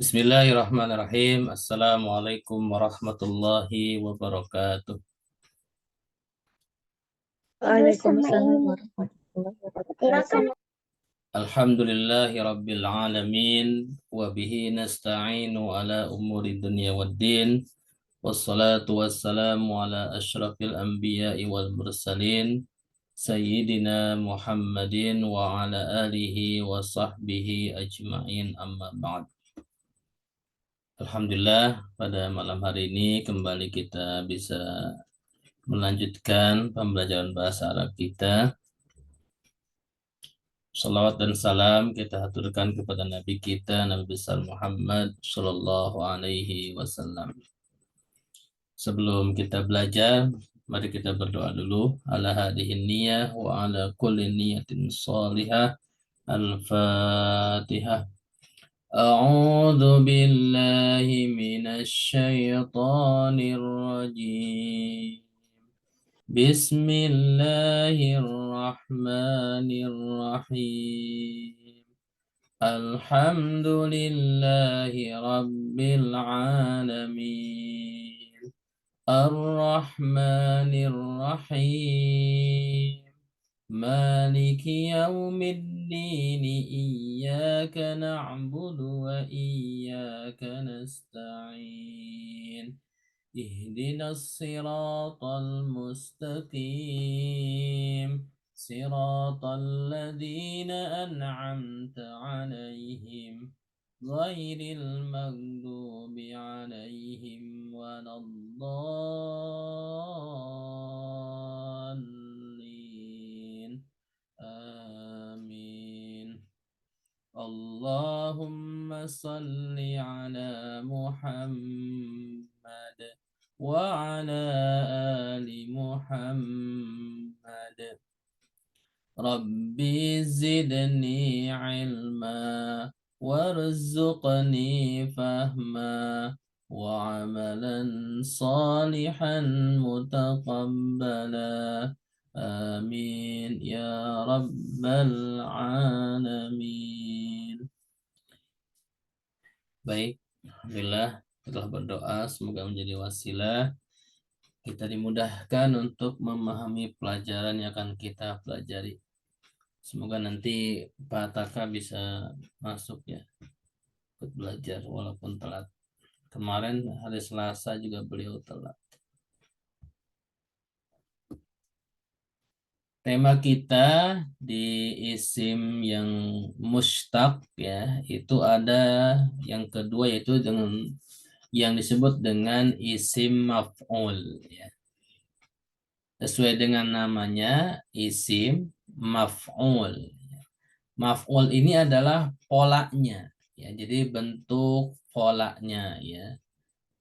Bismillahirrahmanirrahim. Assalamualaikum warahmatullahi wabarakatuh. Waalaikumsalam warahmatullahi wabarakatuh. Alhamdulillahi rabbil alamin. Wa bihi nasta'inu ala umuri dunya waddin. Wassalatu wassalamu ala ashrafil anbiya'i wal mursalin. Sayyidina Muhammadin wa ala alihi wa sahbihi ajma'in amma ba'd. Alhamdulillah pada malam hari ini kembali kita bisa melanjutkan pembelajaran bahasa Arab kita. Salawat dan salam kita haturkan kepada Nabi kita, Nabi besar Muhammad Sallallahu Alaihi Wasallam. Sebelum kita belajar, mari kita berdoa dulu. Ala hadihin niyah wa ala kulli niyatin salihah. Al-Fatihah. A'udzu billahi minasy syaithanir rajim. Bismillahirrahmanirrahim. Alhamdulillahi rabbil alamin. Ar-Rahmanir-Rahim. Maliki yaumiddin. Iyyaka na'budu wa iyyaka nasta'in. اهدنا الصراط المستقيم صراط الذين أنعمت عليهم غير المغضوب عليهم ولا الضالين آمين. اللهم صل على محمد وعلى آل محمد. ربي زدني علما وارزقني فهما وعملا صالحا متقبلا آمين يا رب العالمين. Baik, alhamdulillah setelah berdoa semoga menjadi wasilah kita dimudahkan untuk memahami pelajaran yang akan kita pelajari. Semoga nanti Pak Taka bisa masuk ya ikut belajar walaupun telat. Kemarin hari Selasa juga beliau telat. Tema kita di isim yang mustaq ya, itu ada yang kedua yaitu dengan yang disebut dengan isim maf'ul ya. Sesuai dengan namanya isim maf'ul. Maf'ul ini adalah polanya ya. Jadi bentuk polanya ya.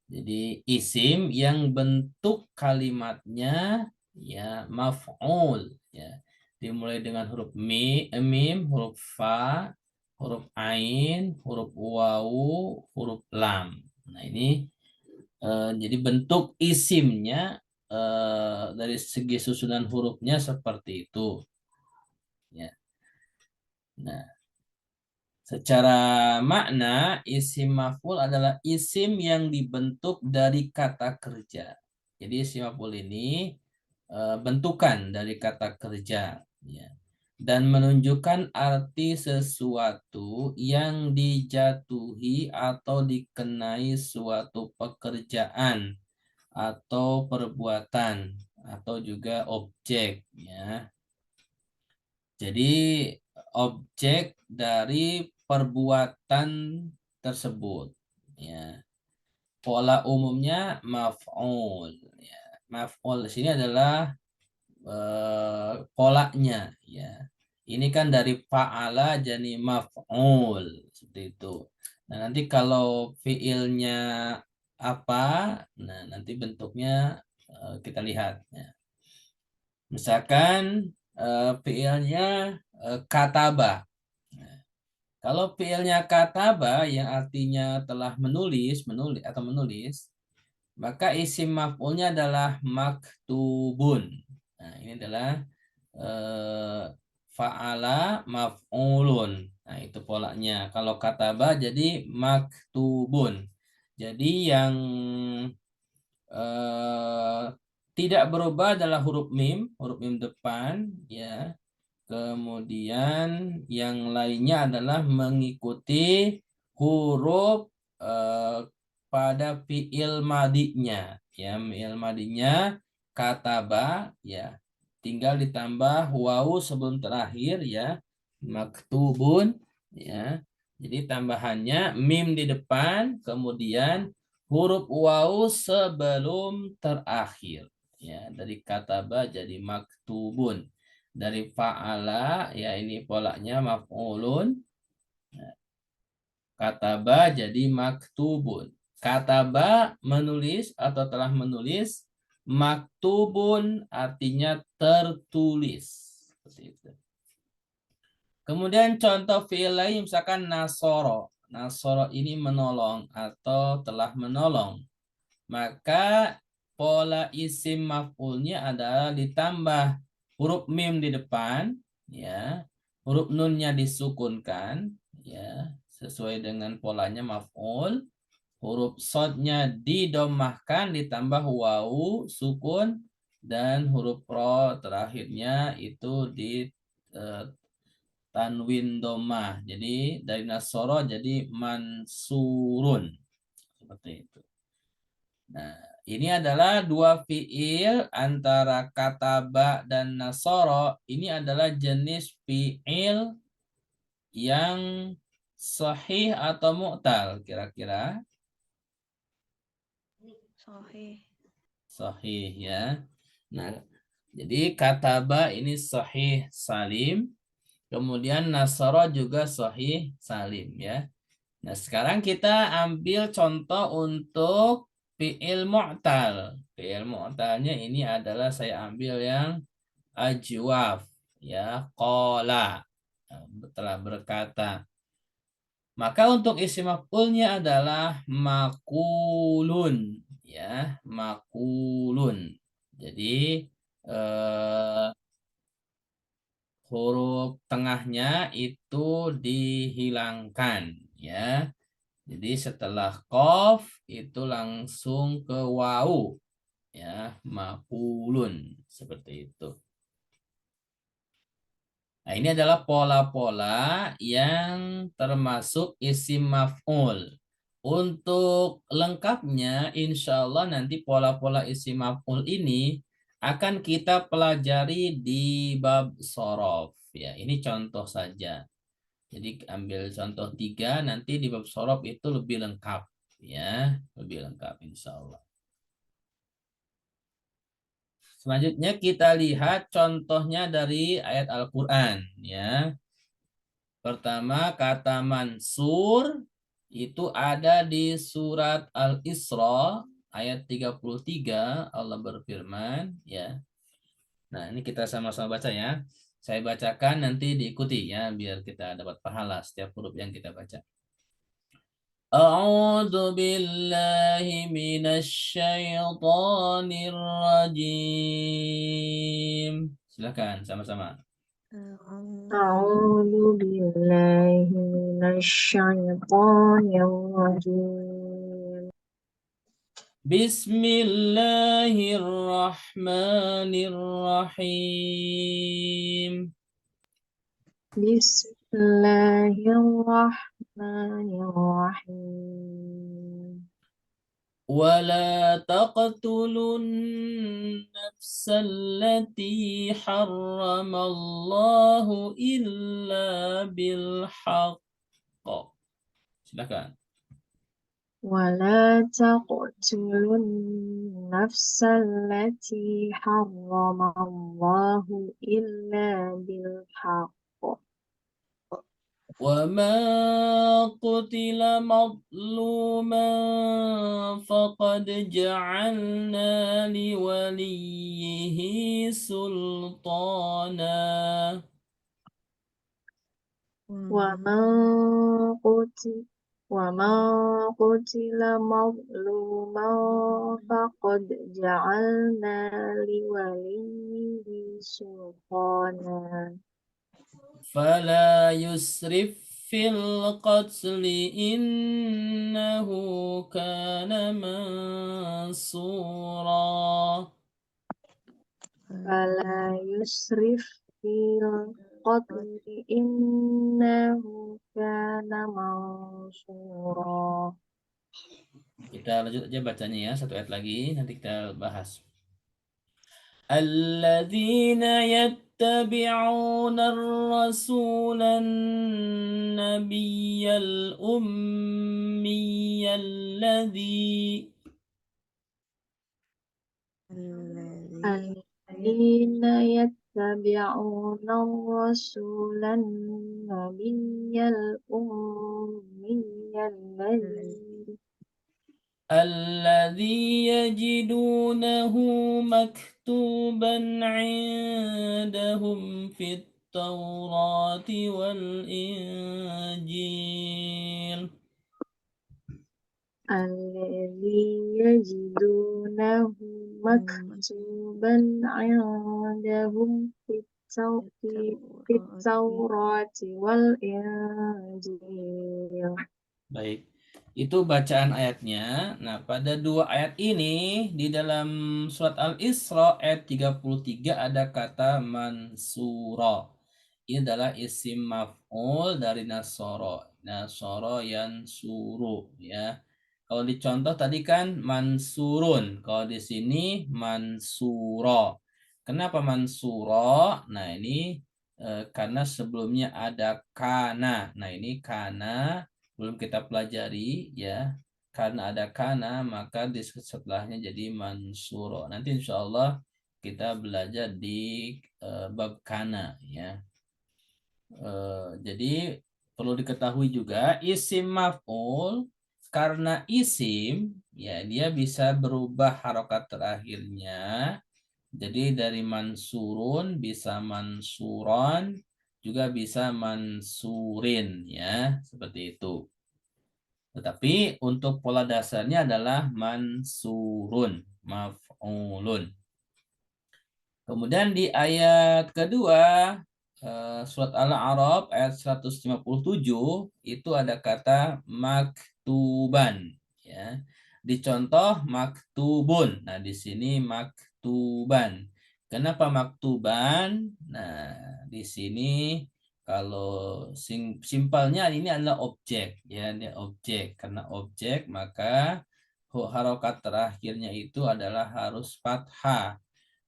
Jadi isim yang bentuk kalimatnya ya maf'ul ya. Dimulai dengan huruf mim, huruf fa, huruf ain, huruf wawu, huruf lam. Nah, ini jadi bentuk isimnya dari segi susunan hurufnya seperti itu. Ya. Nah, secara makna isim maf'ul adalah isim yang dibentuk dari kata kerja. Jadi isim maf'ul ini bentukan dari kata kerja, ya, dan menunjukkan arti sesuatu yang dijatuhi atau dikenai suatu pekerjaan atau perbuatan atau juga objek ya. Jadi objek dari perbuatan tersebut ya. Pola umumnya maf'ul ya. Maf'ul di sini adalah polanya ya. Ini kan dari fa'ala jadi maf'ul seperti itu. Nah, nanti kalau fiilnya apa? Nah, nanti bentuknya kita lihat ya. Misalkan fiilnya kataba. Nah, kalau fiilnya kataba yang artinya telah menulis, maka isim maf'ulnya adalah maktubun. Nah, ini adalah fa'ala maf'ulun. Nah, itu polanya. Kalau kataba jadi maktubun. Jadi yang eh, tidak berubah adalah huruf mim depan, ya. Kemudian yang lainnya adalah mengikuti huruf eh, pada fiil madinya, ya. Fiil madinya kataba, ya. Tinggal ditambah wawu sebelum terakhir, ya. Maktubun, ya. Jadi tambahannya mim di depan, kemudian huruf wawu sebelum terakhir, ya. Dari kataba jadi maktubun. Dari fa'ala, ya, ini polanya maf'ulun. Kataba jadi maktubun. Kataba menulis atau telah menulis. Maktubun artinya tertulis. Seperti itu. Kemudian contoh fi'il lain misalkan nasoro. Nasoro ini menolong atau telah menolong. Maka pola isim maf'ulnya adalah ditambah huruf mim di depan, ya. Huruf nunnya disukunkan, ya, sesuai dengan polanya maf'ul. Huruf sodnya didomahkan ditambah wawu sukun, dan huruf ro terakhirnya itu di tanwin domah. Jadi dari nasoro jadi mansurun. Seperti itu. Nah, ini adalah dua fiil antara kataba dan nasoro. Ini adalah jenis fiil yang sahih atau mu'tal kira-kira? Sahih. Sahih, ya. Nah, jadi kataba ini sahih salim. Kemudian nasoro juga sahih salim, ya. Nah, sekarang kita ambil contoh untuk fi'il mu'tal. Fi'il mu'talnya ini adalah saya ambil yang ajwaf, ya, qala, telah berkata. Maka untuk isim maf'ulnya adalah makulun, ya, makulun. Jadi eh, huruf tengahnya itu dihilangkan, ya. Jadi setelah qaf itu langsung ke wawu, ya, makulun, seperti itu. Nah, ini adalah pola-pola yang termasuk isim maf'ul. Untuk lengkapnya, insya Allah nanti pola-pola isim maf'ul ini akan kita pelajari di bab sorof. Ya, ini contoh saja. Jadi ambil contoh 3, nanti di bab sorof itu lebih lengkap. Ya, lebih lengkap insya Allah. Selanjutnya kita lihat contohnya dari ayat Al-Quran. Ya. Pertama, kata mansur itu ada di surat Al-Isra ayat 33. Allah berfirman, ya. Nah, ini kita sama-sama baca, ya. Saya bacakan, nanti diikuti, ya, biar kita dapat pahala setiap huruf yang kita baca. A'udzu billahi minasyaitonir rajim. Silakan sama-sama. أعوذ بالله من الشيطان الرجيم بسم الله الرحمن الرحيم بسم الله الرحمن الرحيم ولا تقتلوا النفس التي حرم الله إلا بالحق. Silakan. ولا تقتلوا النفس التي حرم الله إلا بالحق وما قتل مظلوما فقد جعلنا لوليه سلطانا ومن قتل مظلوما فقد جعلنا لوليه سلطانا فلا يسرف fil qatli innahu kana mansura. Fala yusrif fil qatli innahu kana mansura. Kita lanjut aja bacanya ya, satu ayat lagi nanti kita bahas. الذين يتبعون الرسول النبي الأمي الذين يتبعون الرسول النبي الأمي الذي يجدونه مكتوبا عندهم في التوراة والإنجيل الذي يجدونه مكتوبا عندهم في التوراة والإنجيل. Baik, itu bacaan ayatnya. Nah, pada dua ayat ini di dalam surat Al-Isra ayat 33 ada kata mansura. Ini adalah isim maf'ul dari nasoro. Nasoro yang suru ya. Kalau dicontoh tadi kan mansurun. Kalau di sini mansuro. Kenapa mansuro? Nah, ini karena sebelumnya ada kana. Nah, ini kana belum kita pelajari ya, karena ada kana maka di setelahnya jadi mansuro. Nanti insya Allah kita belajar di bab kana ya. Jadi perlu diketahui juga isim maf'ul karena isim ya dia bisa berubah harokat terakhirnya. Jadi dari mansurun bisa mansuron juga bisa mansurin ya, seperti itu. Tetapi untuk pola dasarnya adalah mansurun, maf'ulun. Kemudian di ayat kedua, surat Al-A'raf ayat 157, itu ada kata maktuban. Ya. Dicontoh maktubun. Nah, di sini maktuban. Kenapa maktuban? Nah, di sini kalau simpelnya ini adalah objek. Ya, ini objek. Karena objek, maka harokat terakhirnya itu adalah harus fathah.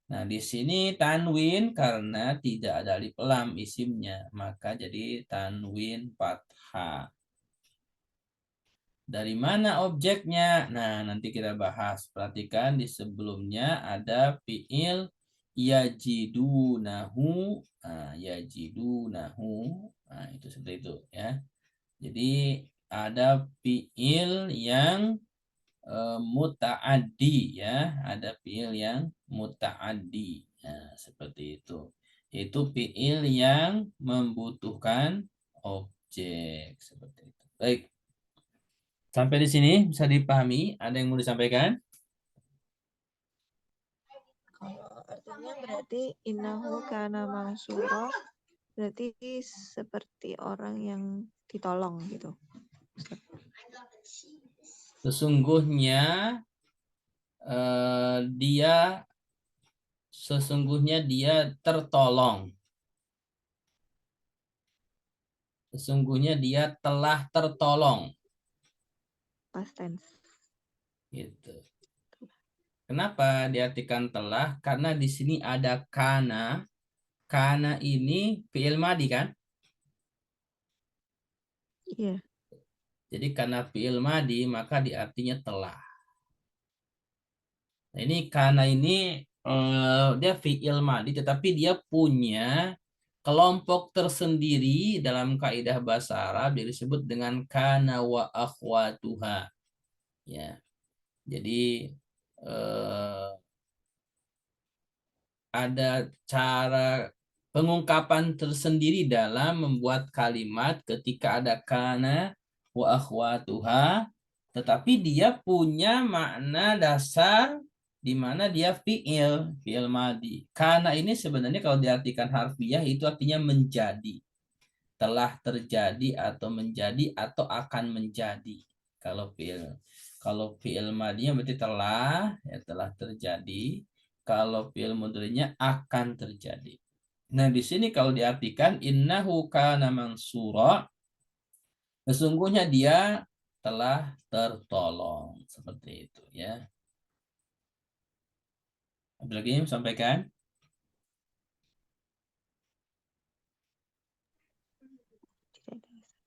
Nah, di sini tanwin karena tidak ada alif lam isimnya, maka jadi tanwin fathah. Dari mana objeknya? Nah, nanti kita bahas. Perhatikan di sebelumnya ada fiil yajidunahu. Nah, yajidunahu. Nah, itu seperti itu ya. Jadi ada fiil yang muta'addi ya, ada fiil yang muta'addi. Nah, seperti itu. Yaitu fiil yang membutuhkan objek seperti itu. Baik. Sampai di sini bisa dipahami? Ada yang mau disampaikan? Kalau artinya berarti innahu kana mansura berarti seperti orang yang ditolong gitu. Sesungguhnya dia tertolong. Sesungguhnya dia telah tertolong. Past tense. Gitu. Kenapa diartikan telah? Karena di sini ada kana. Kana ini fi'il madi kan? Iya. Jadi karena fi'il madi maka diartinya telah. Nah, ini kana ini dia fi'il madi tetapi dia punya kelompok tersendiri dalam kaidah bahasa Arab yang disebut dengan kana wa akhwatuha. Ya. Jadi ada cara pengungkapan tersendiri dalam membuat kalimat ketika ada kana wa akhwatuha, tetapi dia punya makna dasar di mana dia fi'il madi. Kana ini sebenarnya kalau diartikan harfiah itu artinya menjadi. telah terjadi atau menjadi atau akan menjadi. Kalau fi'il madinya berarti telah, ya telah terjadi. Kalau fi'il mudhari'nya akan terjadi. Nah, di sini kalau diartikan innahu kana mansura, sesungguhnya dia telah tertolong. Seperti itu ya. Ada lagi yang sampaikan?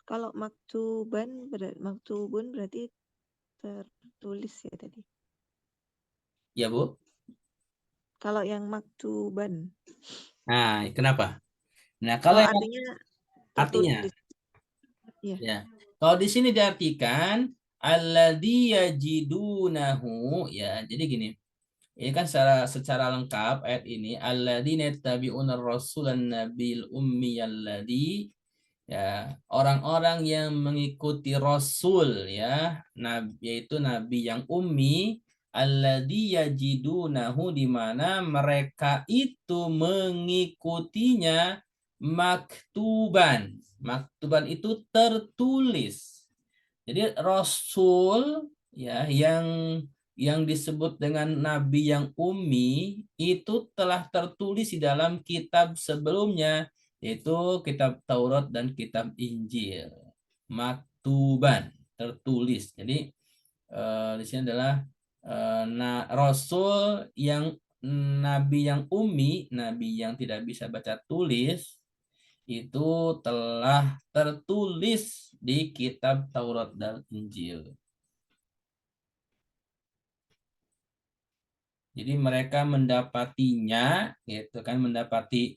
Kalau maktubun berarti tertulis ya tadi. Ya, Bu. Kalau yang maktuban, Nah, kenapa? Nah, kalau oh yang artinya artinya, tertulis. Iya. ya. Kalau di sini diartikan alladzi yajidunahu, ya. Jadi gini, ini kan secara lengkap ayat ini alladzina yattabi'unar rasulan nabiyil ummiyalladzi, ya, orang-orang yang mengikuti rasul, ya, yaitu nabi yang ummi, alladzi yajidunahu, di mana mereka itu mengikutinya maktuban. Maktuban itu tertulis. Jadi rasul, ya, yang disebut dengan nabi yang ummi itu telah tertulis di dalam kitab sebelumnya, yaitu kitab Taurat dan kitab Injil. Maktuban, tertulis. Jadi di sini adalah rasul yang nabi yang ummi, nabi yang tidak bisa baca tulis, itu telah tertulis di kitab Taurat dan Injil. Jadi mereka mendapatinya, gitu kan, mendapati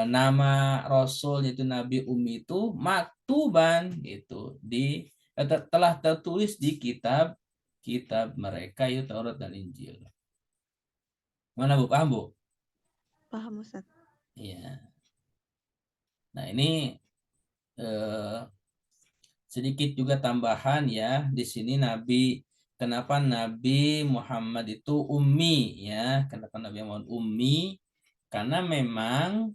nama Rasul yaitu Nabi Umi itu maktuban, gitu, telah tertulis di kitab mereka, yaitu Taurat dan Injil. Mana, Bu? Paham, Bu? Paham, Ustaz. Iya. Nah, ini sedikit juga tambahan ya. Di sini kenapa Nabi Muhammad itu ummi, ya? Kenapa Nabi Muhammad ummi? Karena memang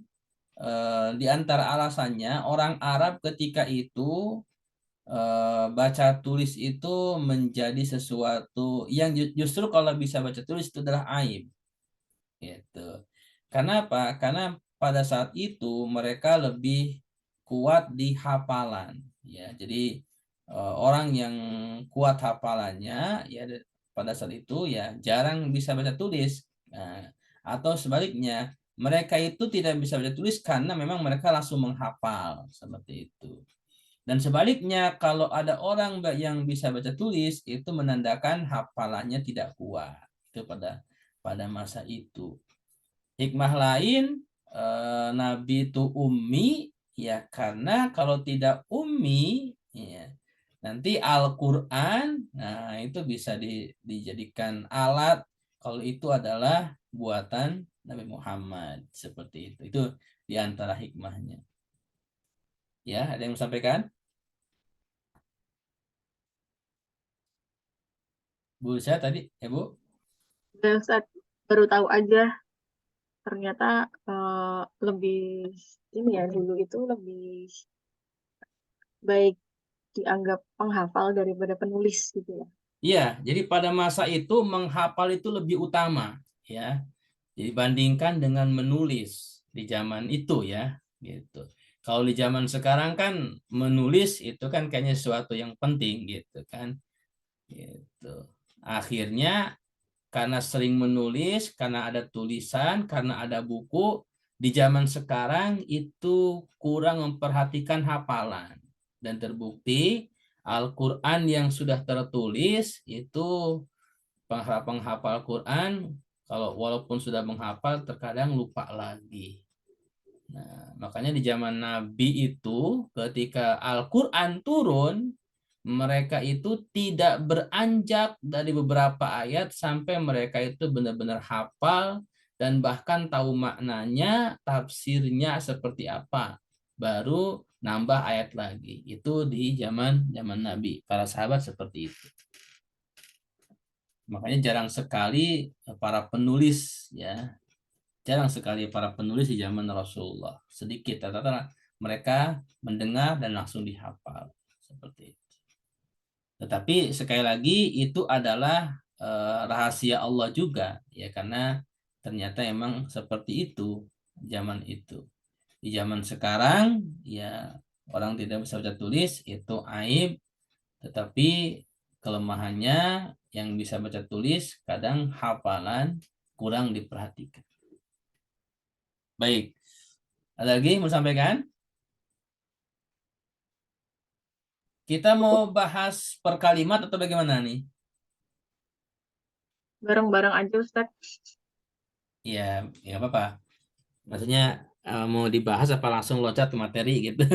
di antara alasannya orang Arab ketika itu baca tulis itu menjadi sesuatu yang justru kalau bisa baca tulis itu adalah aib, gitu. Karena apa? Karena pada saat itu mereka lebih kuat di hafalan, ya. Jadi orang yang kuat hafalannya, ya, pada saat itu ya jarang bisa baca tulis. Nah, atau sebaliknya, mereka itu tidak bisa baca tulis karena memang mereka langsung menghafal, seperti itu. Dan sebaliknya, kalau ada orang yang bisa baca tulis, itu menandakan hafalannya tidak kuat. Itu pada masa itu. Hikmah lain, Nabi itu ummi, ya, karena kalau tidak ummi, ya, nanti Al-Quran, nah itu bisa dijadikan alat kalau itu adalah buatan Nabi Muhammad, seperti itu. Itu diantara hikmahnya. Ya, ada yang mau sampaikan? Bu saya tadi, ya, Bu? Ya, Ustaz, baru tahu aja ternyata lebih ini ya, dulu itu lebih baik dianggap penghafal daripada penulis gitu ya. Iya, jadi pada masa itu menghafal itu lebih utama, ya, dibandingkan dengan menulis di zaman itu, ya, gitu. Kalau di zaman sekarang kan menulis itu kan kayaknya sesuatu yang penting, gitu kan, gitu. Akhirnya karena sering menulis, karena ada tulisan, karena ada buku, di zaman sekarang itu kurang memperhatikan hafalan. Dan terbukti Al-Quran yang sudah tertulis itu penghafal Quran, kalau walaupun sudah menghafal terkadang lupa lagi. Nah, makanya di zaman Nabi itu ketika Al-Quran turun, mereka itu tidak beranjak dari beberapa ayat sampai mereka itu benar-benar hafal dan bahkan tahu maknanya, tafsirnya seperti apa. Baru nambah ayat lagi. Itu di zaman Nabi. Para sahabat seperti itu. Makanya jarang sekali para penulis, ya. Jarang sekali para penulis di zaman Rasulullah. Sedikit, rata-rata mereka mendengar dan langsung dihafal seperti itu. Tetapi sekali lagi itu adalah rahasia Allah juga ya, karena ternyata emang seperti itu zaman itu. Di zaman sekarang ya orang tidak bisa baca tulis itu aib, tetapi kelemahannya yang bisa baca tulis kadang hafalan kurang diperhatikan. Baik, ada lagi mau sampaikan? Kita mau bahas per kalimat atau bagaimana nih? Bareng-bareng aja Ustadz. Ya, ya apa-apa. Maksudnya mau dibahas apa langsung loncat ke materi gitu?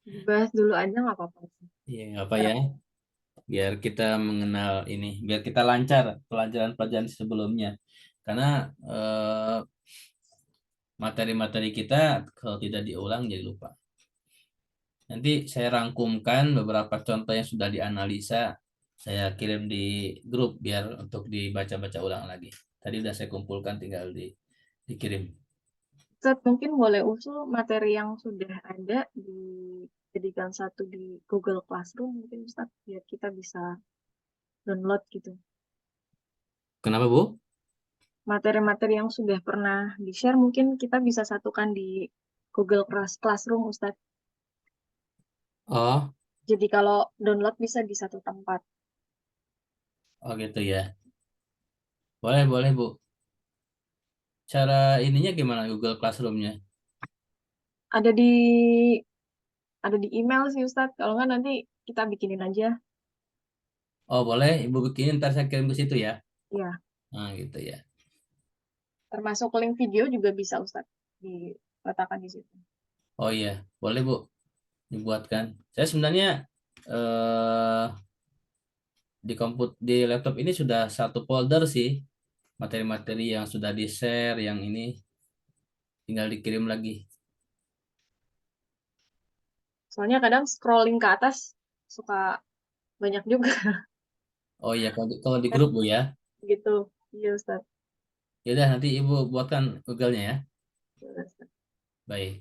Dibahas dulu aja nggak apa-apa. Iya, nggak apa ya. Biar kita mengenal ini, biar kita lancar pelajaran-pelajaran sebelumnya. Karena materi-materi kita kalau tidak diulang jadi lupa. Nanti saya rangkumkan beberapa contoh yang sudah dianalisa, saya kirim di grup biar untuk dibaca-baca ulang lagi. Tadi udah saya kumpulkan, tinggal dikirim. Ustadz mungkin boleh usul materi yang sudah ada dijadikan satu di Google Classroom mungkin Ustadz, biar kita bisa download gitu. Kenapa, Bu? Materi-materi yang sudah pernah di-share mungkin kita bisa satukan di Google Classroom Ustadz. Oh, Jadi kalau download bisa di satu tempat. oh gitu ya. Boleh, boleh, Bu. Cara ininya gimana Google Classroom-nya? Ada di email sih Ustadz. Kalau nggak nanti kita bikinin aja. Oh, boleh. Ibu bikin, ntar saya kirim ke situ ya. Ya, Nah, gitu ya. termasuk link video juga bisa Ustadz diletakkan di situ. Oh iya, boleh, Bu. Dibuatkan. Saya sebenarnya eh di laptop ini sudah satu folder sih. Materi-materi yang sudah di-share, yang ini tinggal dikirim lagi. Soalnya kadang scrolling ke atas suka banyak juga Oh iya, kalau di grup, Bu ya. gitu. Iya Ustadz. Ya udah, nanti Ibu buatkan Google-nya ya. Iya, Ustadz. Baik.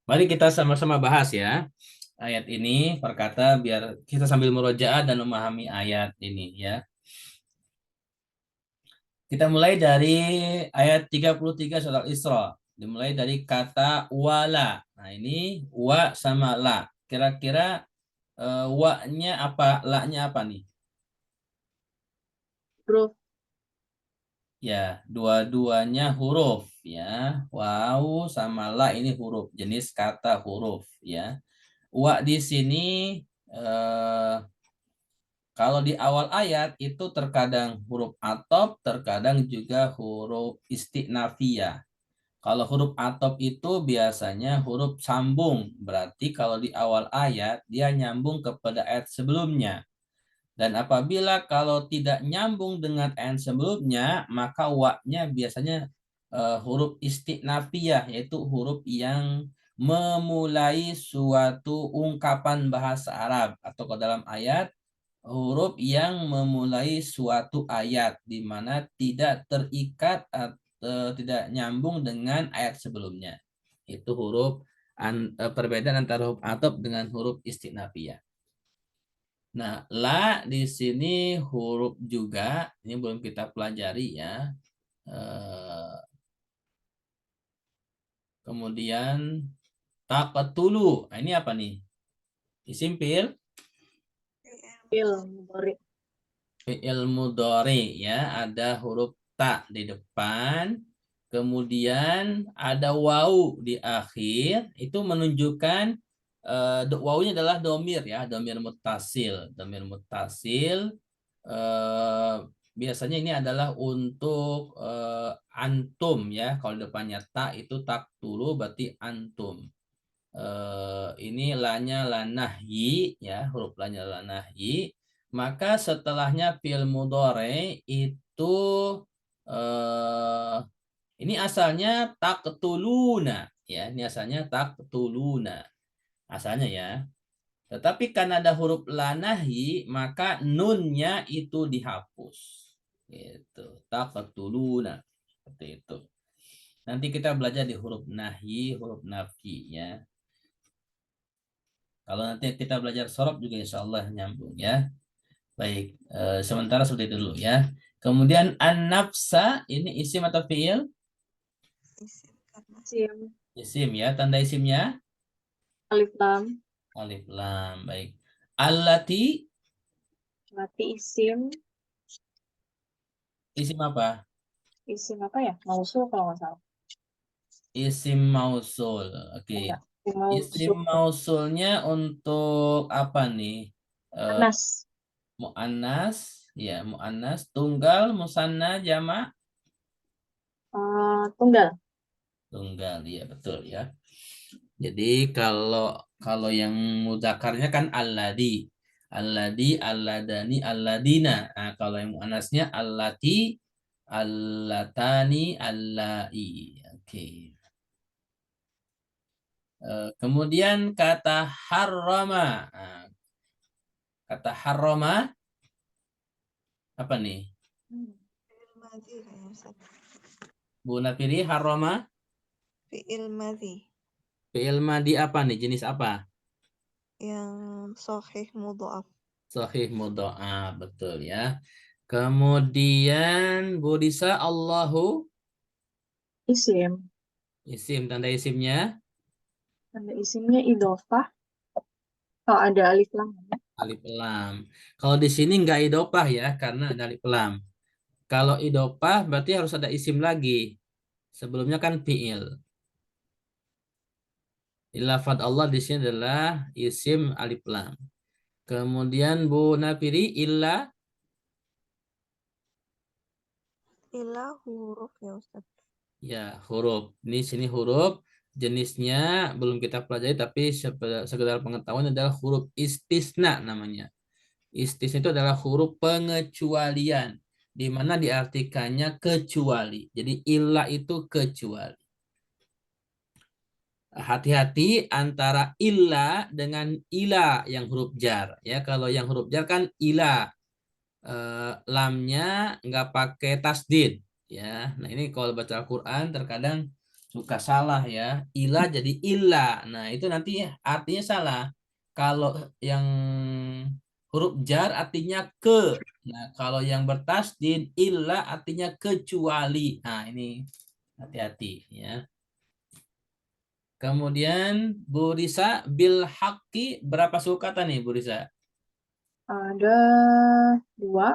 Mari kita sama-sama bahas ya. Ayat ini perkata biar kita sambil murojaah dan memahami ayat ini ya. Kita mulai dari ayat 33 surat Isra. Dimulai dari kata wala. Nah, ini wa sama la. Kira-kira wa-nya apa, la-nya apa nih? Huruf Ya, dua-duanya huruf ya. Waw sama la ini huruf, jenis kata huruf ya. Wa di sini eh, kalau di awal ayat itu terkadang huruf atop, terkadang juga huruf istinafiyah. Kalau huruf atop itu biasanya huruf sambung. Berarti kalau di awal ayat dia nyambung kepada ayat sebelumnya. Dan apabila kalau tidak nyambung dengan ayat sebelumnya, maka wa-nya biasanya huruf istinafiyah, yaitu huruf yang memulai suatu ungkapan bahasa Arab. Atau ke dalam ayat, huruf yang memulai suatu ayat, di mana tidak terikat atau tidak nyambung dengan ayat sebelumnya. Itu huruf perbedaan antara huruf atop dengan huruf istinafiyah. Nah, la di sini huruf juga, ini belum kita pelajari ya. Kemudian taqatulu. Nah, ini apa nih? Isim fi'il mudhari. fi'il mudhari ya, ada huruf ta di depan. Kemudian ada wawu di akhir, itu menunjukkan wawunya adalah domir ya, domir muttasil. Domir muttasil biasanya ini adalah untuk antum ya. Kalau depannya ta itu tak tulu berarti antum. Ini lanya lanahyi ya, huruf lanya lanahyi. Maka setelahnya fi'il mudhari itu eh, ini asalnya taqtuluna ya, ini asalnya taqtuluna. Asalnya ya. Tetapi karena ada huruf lanahi, maka nunnya itu dihapus. Itu taqtuluna. Seperti itu. Nanti kita belajar di huruf nahyi, huruf nafi ya. Kalau nanti kita belajar sorof juga insya Allah nyambung ya. Baik, sementara seperti dulu ya. Kemudian an-nafsa ini isim atau fiil? Isim karena Isim. Isim ya. Tanda isimnya Alif lam. alif lam. Baik. Allati Berarti isim. isim apa? Isim apa ya? Mausul kalau nggak salah. Isim mausul. Oke. Enggak. Isim Mausul. mausulnya untuk apa nih? Eh, Anas. mu'annas, ya mu'annas, tunggal, musanna, jamak, Tunggal. tunggal, ya betul ya. Jadi kalau kalau yang mudzakarnya kan alladi, alladi, alladani, alladina. Nah, kalau yang muannasnya allati, allatani, allai. Oke. Kemudian kata harrama. Nah, kata harrama apa nih? fi'il madhi kayaknya Ustaz. Bu Nafiri harrama Fi'il madhi fi'il madi apa nih? Jenis apa? yang sahih mudhaf. Sahih mudha'af, betul ya. Kemudian Bu Disa Allahu Isim. isim, tanda isimnya Tanda isimnya idofah. Oh, ada alif lam. alif lam. Kalau di sini nggak idopah ya karena ada alif lam. Kalau idopah berarti harus ada isim lagi. Sebelumnya kan fi'il. Lafadz Allah di sini adalah isim alif lam. Kemudian Bu Nafiri illa Ilah huruf ya Ustaz. ya huruf. Ini sini huruf jenisnya belum kita pelajari tapi sekedar pengetahuan adalah huruf istisna namanya. Istisna itu adalah huruf pengecualian di mana diartikannya kecuali. Jadi illa itu kecuali. Hati-hati antara illa dengan ila yang huruf jar ya. Kalau yang huruf jar kan ila, lamnya nggak pakai tasdid ya. Nah ini kalau baca Al-Quran terkadang suka salah ya. Ila jadi illa. Nah itu nanti artinya salah. Kalau yang huruf jar artinya ke. Nah kalau yang bertasdid illa artinya kecuali. Nah ini hati-hati ya. Kemudian Bu Risa bil haqqi berapa suku kata nih Bu Risa? Ada dua.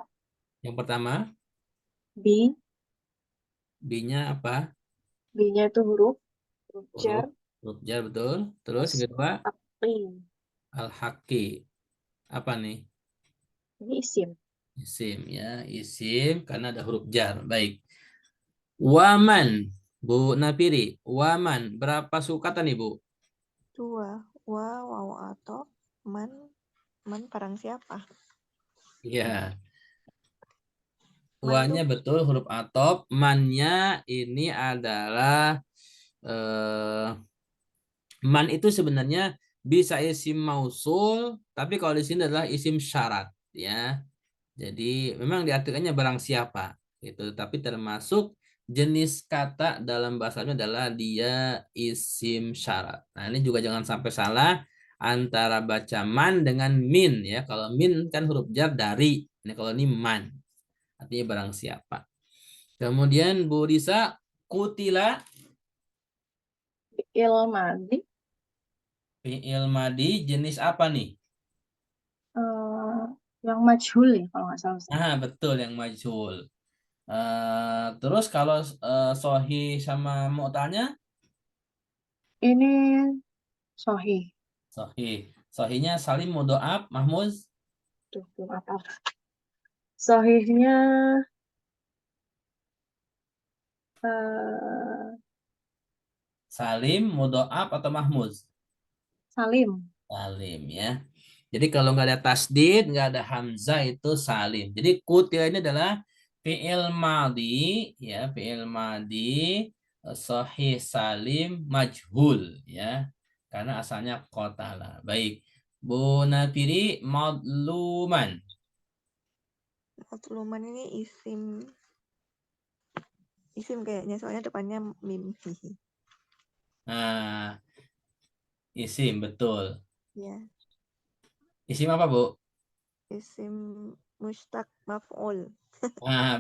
Yang pertama B. B-nya apa? B-nya itu huruf jar. Huruf huruf jar betul. Terus Terus yang kedua akli. al haqqi. Apa nih? Ini isim. Isim ya, isim karena ada huruf jar. Baik. Waman Bu Nafiri, waman berapa suku kata nih Bu? Dua. Waw atau man. Man barang siapa? Iya, Man wanya tuh betul huruf atop, mannya ini adalah man itu sebenarnya bisa isim mausul, tapi kalau di sini adalah isim syarat ya. Jadi memang diartikannya barang siapa itu, tapi termasuk jenis kata dalam bahasanya adalah dia isim syarat. Nah, ini juga jangan sampai salah antara baca man dengan min ya. Kalau min kan huruf jar dari. Ini kalau ini man artinya barang siapa. Kemudian Bu Risa kutila Fi'il madi. fi'il madi jenis apa nih? eh, yang majhul ya kalau nggak salah. Ustaz. Ah, betul yang majhul. Terus kalau sohi sama mu'talnya Ini sohih. sohi. Sohinya Salim Mudoab Mahmuz Tuh, belum apa. Sohihnya eh, Salim Mudoab atau Mahmuz? Salim. Salim ya. Jadi kalau nggak ada tasdid, nggak ada hamzah itu salim. Jadi kutila ini adalah fi'il madi ya, fi'il madi sahih salim majhul ya. Karena asalnya qatala. Baik. Bu Nafiri madluman. matluman ini isim Isim kayaknya soalnya depannya mim. Hihi. Nah, isim betul. Ya, Isim apa, Bu? isim mustaq maf'ul.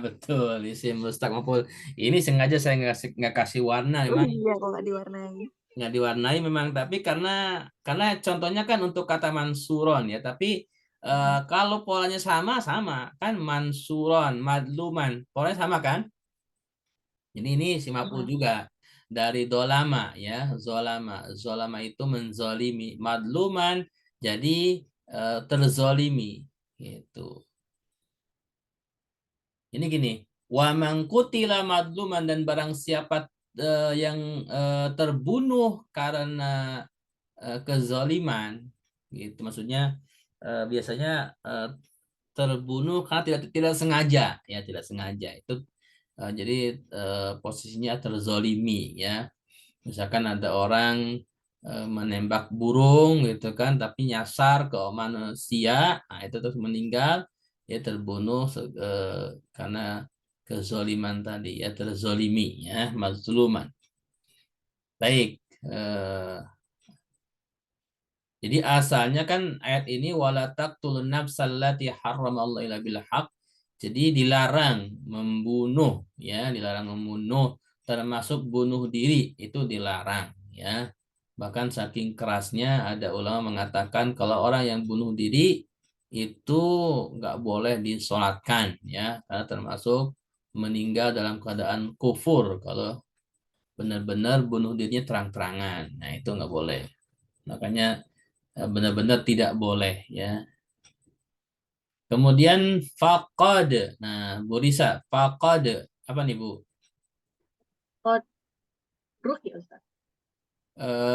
Betul, isim mustaq maf'ul. Ini sengaja saya nggak kasih warna, Oh memang iya, kok nggak diwarnai. nggak diwarnai memang, tapi karena contohnya kan untuk kata mansuron ya, tapi kalau polanya sama sama kan, mansuron, madluman, polanya sama kan? Jadi ini si maf'ul Nah, juga dari dolama ya, zolama. Zolama itu menzolimi, madluman jadi terzolimi gitu. Ini gini, wa mangkutila madluman, dan barang siapa yang terbunuh karena kezaliman gitu. Maksudnya biasanya eh, terbunuh karena tidak tidak sengaja ya, tidak sengaja. Itu jadi posisinya terzolimi ya. Misalkan ada orang menembak burung gitu kan, tapi nyasar ke manusia, nah itu terus meninggal, ya terbunuh karena kezoliman tadi ya, terzolimi ya, mazluman. Baik, jadi asalnya kan ayat ini wala taqtulun nafsallati harramallahu illa bil haq. Jadi dilarang membunuh ya, dilarang membunuh, termasuk bunuh diri itu dilarang ya. Bahkan saking kerasnya ada ulama mengatakan kalau orang yang bunuh diri itu nggak boleh disolatkan ya, karena termasuk meninggal dalam keadaan kufur kalau benar-benar bunuh dirinya terang-terangan. Nah, itu nggak boleh. Makanya benar-benar tidak boleh ya. Kemudian faqad. Nah, Bu Risa, faqad apa nih, Bu? Ruh ya Ustaz.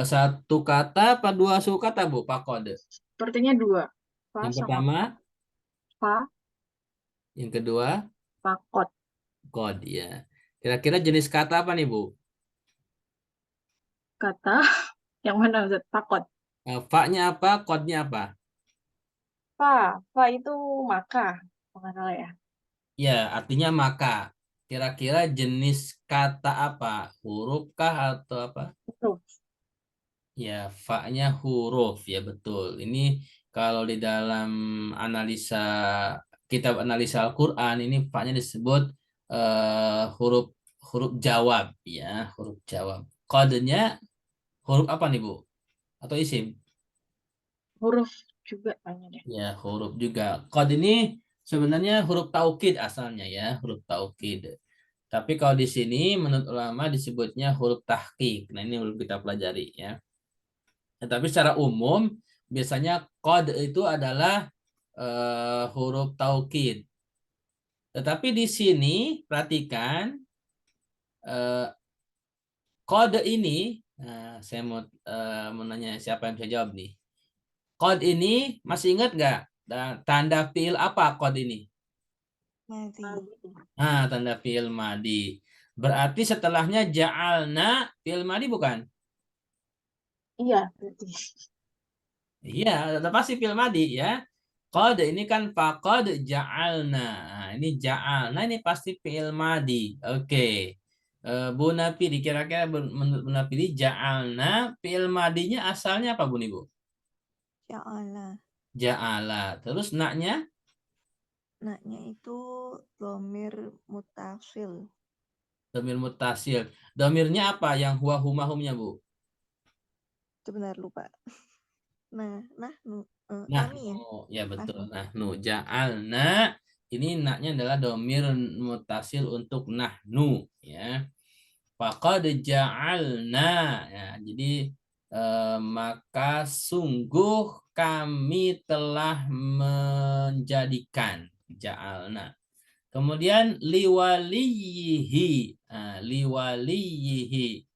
Satu kata apa dua suku kata, Bu? Faqad. Sepertinya dua. Fa Yang sama pertama, fa, yang kedua, fakot. qad ya. Kira-kira jenis kata apa nih, Bu? Kata yang mana Ustaz? Fakot. Fa-nya apa, qad-nya apa? Fa itu maka. Kalau nggak salah ya. Ya, artinya maka. Kira-kira jenis kata apa? Huruf kah atau apa? Itu. Ya, fa-nya huruf, ya betul. Ini kalau di dalam analisa kitab analisa Al-Qur'an ini fa-nya disebut huruf huruf jawab, ya, huruf jawab. Kodenya huruf apa nih, Bu? Atau isim? Huruf juga tanya deh. Ya, huruf juga. Kod ini sebenarnya huruf taukid asalnya ya, huruf taukid. Tapi kalau di sini menurut ulama disebutnya huruf tahqiq. Nah, ini belum kita pelajari ya. Tapi secara umum biasanya kode itu adalah huruf taukid. Tetapi di sini perhatikan eh, kode ini, nah, saya mau nanya siapa yang bisa jawab nih. Kode ini masih ingat nggak? Tanda fiil apa kode ini? Mati. Tanda fiil madi. Berarti setelahnya ja'alna fiil madi bukan? Iya, berarti. Iya, udah pasti fiil madi ya. Qad ini kan faqad ja'alna. Nah, ini ja'alna ini pasti fi'il madi. Oke. Bu Napiri, kira-kira menurut Bu Napiri ja'alna fi'il madinya asalnya apa, Bu Ibu? Ya Allah. Ja'ala. Terus naknya Naknya itu domir mutasil. domir mutasil. Domirnya apa yang huwa huma humnya, Bu? Sebentar lupa. Nah, Nah, kami ya. ya Nah, betul. Nah, ja'alna ini naknya adalah domir mutasil untuk nahnu ya. Faqad ja'alna. Ya, jadi maka sungguh kami telah menjadikan ja'alna. Kemudian liwaliyihi. Liwaliyihi.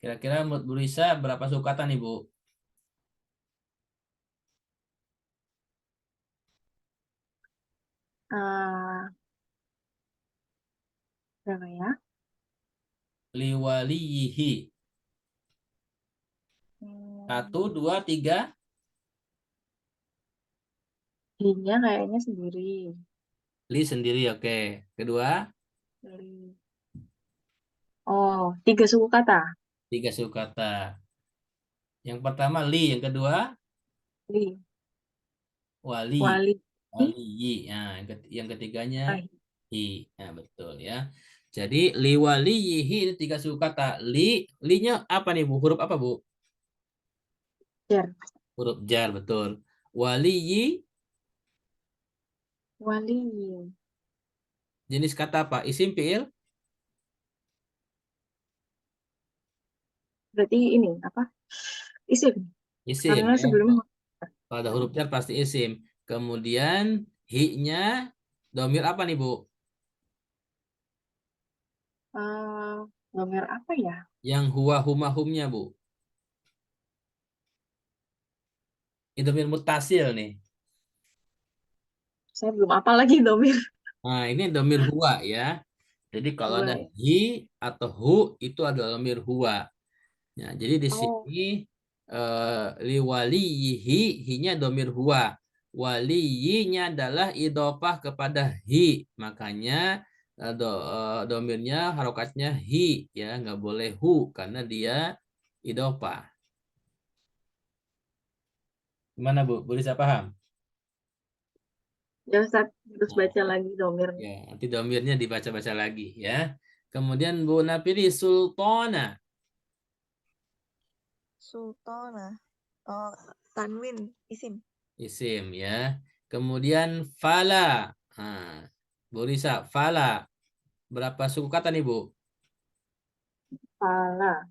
Kira-kira menurut Bu Risa berapa sukatan Ibu? Eh, berapa ya? Liwaliyihi. Satu, Hmm, dua, tiga. Linya kayaknya sendiri. Li sendiri, oke. Kedua, Dari Oh, 3 suku kata. 3 suku kata. Yang pertama li, yang kedua Li, wali. wali, Waliyi. Nah, yang ketiganya ahi. hi. Nah, betul ya. Jadi liwaliyihi itu 3 suku kata. Li-nya apa nih Bu? Huruf apa Bu? Jar. Huruf jar, betul. Waliyi Wali. jenis kata apa? Isim, fiil? Berarti ini apa? Isim. Isim Karena ya. sebelumnya Kalau ada huruf jar pasti isim. Kemudian hi-nya domir apa nih Bu? nomor apa ya? Yang huwa huma humnya Bu. Ini domir mutasil nih. Saya belum apa lagi domir. Nah, ini domir huwa ya. Jadi kalau Dua ada ya. hi atau hu itu adalah domir huwa. Nah, jadi di Oh, sini liwaliyihi hi-nya domir huwa. Waliyinya adalah idofah kepada hi. Makanya domirnya harokatnya hi ya, nggak boleh hu karena dia idofah. Gimana Bu? Bu bisa paham? ya Ustaz, terus Nah, baca lagi domirnya. ya, nanti domirnya dibaca-baca lagi ya. Kemudian Bu Napiri sultana Sultana. Oh, tanwin, isim. isim ya. Kemudian fala. Nah, Bu Risa, fala. Berapa suku kata nih, Bu? Pala.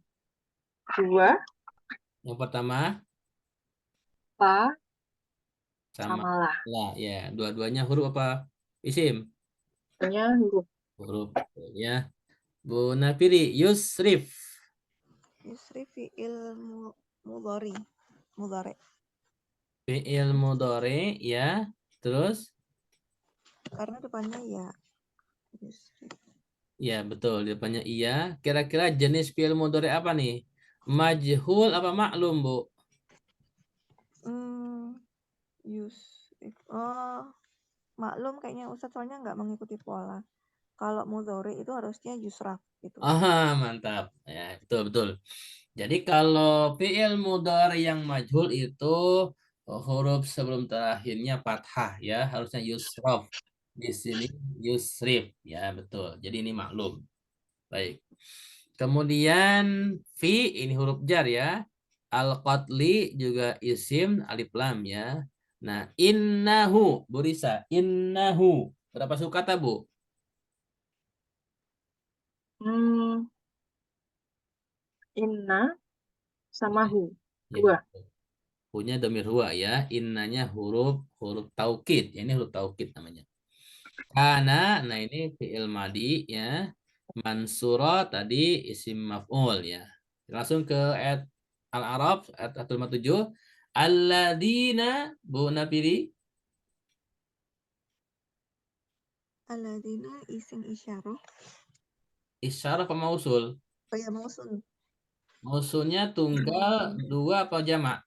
Dua, Yang pertama pa, sama samalah. lah ya. Dua-duanya huruf apa? Isim. Hanya huruf. Huruf ya. Bu Nafiri, yusrif. Yusri fi'il mudhari. Mudhari. Fi'il mudhari ya. Terus Karena depannya ya. Yusri. ya betul depannya iya. Kira-kira jenis fi'il mudhari apa nih? Majhul apa maklum, Bu? Yusri. Oh, maklum kayaknya Ustadz soalnya nggak mengikuti pola. Kalau mudhari itu harusnya yusraf gitu. Aha, mantap. Ya, betul betul. Jadi kalau fi'il mudhari yang majhul itu huruf sebelum terakhirnya fathah ya, harusnya yusraf. Di sini yusrif ya, betul. Jadi ini maklum. Baik. Kemudian fi ini huruf jar ya. Al-qatli juga isim alif lam ya. Nah, innahu, Bu Risa, innahu. Berapa suku kata, Bu? Hmm, inna sama Ya, hu. ya. Dua. Punya domir huwa ya. Innanya huruf huruf taukid. Ini huruf taukid namanya. Kana, nah ini fi'il madi ya. Mansura tadi isim maf'ul ya. Langsung ke ayat Al-A'raf ayat 157. Alladzina Bu Nabili Alladzina isim isyarah. isyarah apa mausul? Oh ya, mausul. Mausulnya tunggal, dua apa jamak?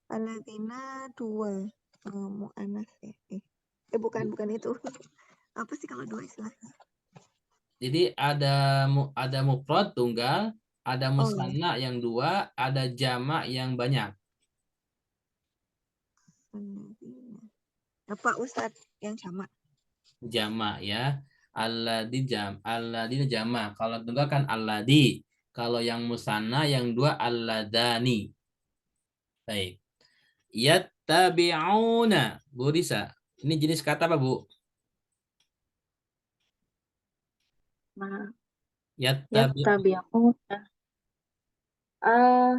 Alladzina dua. Mu'annas ya. Bukan itu. Apa sih kalau dua istilahnya? Jadi ada mufrad tunggal, ada Oh ya, musanna yang dua, ada jamak yang banyak. alladzina. Apa Ustadz yang sama? Jamak ya. Alladina jamak. Kalau tunggal kan alladi. Kalau yang musanna yang dua alladani. Baik. Yattabi'una. Bu Risa. Ini jenis kata apa, Bu? Nah, Yattabi'u. yattabi'una. Ah,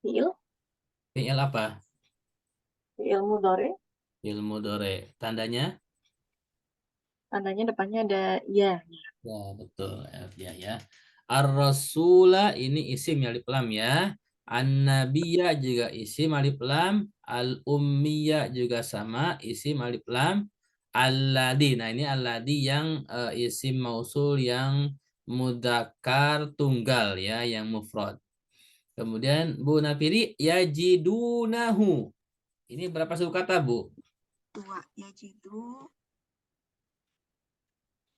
fi'il, Fi'il apa? fi'il mudhari. Fi'il mudhari. Tandanya? Tandanya depannya ada ya. Ya, betul. Ya, ya. Ar-Rasula ini isim alif lam ya. An-Nabiyya juga isim alif lam. Al-Ummiyya juga sama isim alif lam. Alladhi. Nah, ini alladhi yang isim mausul yang mudzakkar tunggal ya, yang mufrad. Kemudian Bu Nafiri yajidunahu. Ini berapa suku kata, Bu? Dua. Yajidu. Nahu.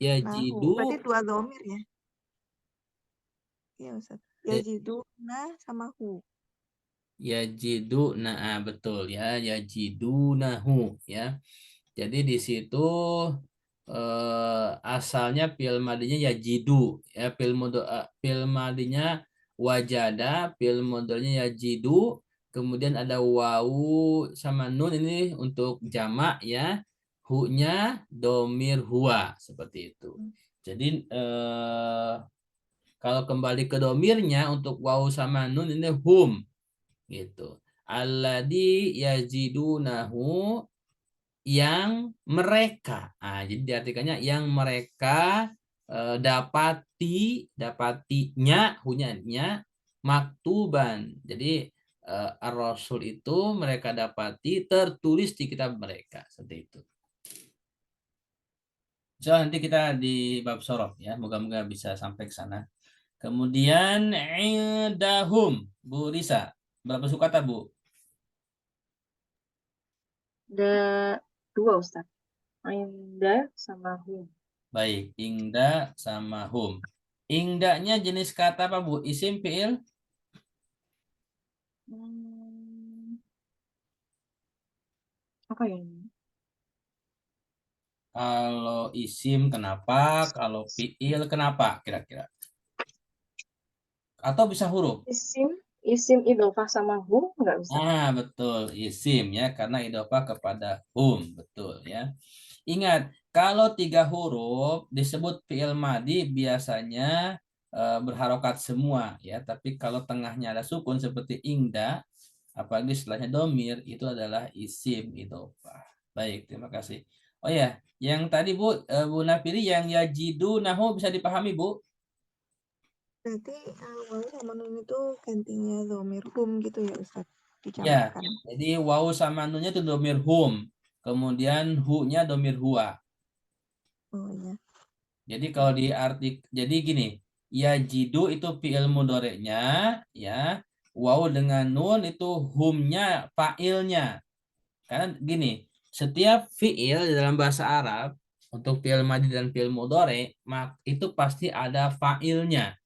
Yajidu Berarti dua domir ya. Iya Ustaz. Yajiduna sama hu. Yajiduna, betul ya, yajidunahu ya. Jadi di situ asalnya fi'il madinya yajidu ya, fi'il madinya wajada, fi'il mudhari'nya yajidu, kemudian ada wawu sama nun ini untuk jamak ya. Hu-nya domir huwa seperti itu. Jadi kalau kembali ke domirnya untuk wawu sama nun ini hum gitu. Alladzi yajidunahu, yang mereka. Nah, jadi diartikannya yang mereka dapatinya hunya maktuban. Jadi ar-rasul itu mereka dapati tertulis di kitab mereka seperti itu. So, nanti kita di bab sorof ya, moga-moga bisa sampai ke sana. Kemudian indahum, Bu Risa, berapa suku kata Bu? Ada 2 Ustaz. Inda sama hum. Baik, ingda sama hum. Ingdanya jenis kata apa Bu? Isim, fi'il? Apa ya ini? Kalau isim kenapa? Kalau fi'il kenapa kira-kira? Atau bisa huruf? Isim idhofah sama hum nggak Ustaz? Betul, isim ya, karena idhofah kepada hum, betul ya. Ingat, kalau 3 huruf disebut fi'il madi biasanya berharokat semua ya, tapi kalau tengahnya ada sukun seperti ingda, apalagi setelahnya domir, itu adalah isim idhofah. Baik, terima kasih. Oh ya, yang tadi Bu, Bu Nafiri, yang yajidu nahu bisa dipahami Bu? Berarti wawu sama nun itu gantinya domir hum gitu ya Ustaz. Ya, Dijamakkan. jadi wawu sama nunnya itu domir hum, kemudian hu-nya domir huwa. Oh iya. Jadi kalau jadi gini, yajidu itu fi'il mudhari'nya ya, wawu dengan nun itu humnya fa'ilnya. Karena gini, setiap fi'il dalam bahasa Arab untuk fi'il madi dan fi'il mudhari itu pasti ada fa'ilnya,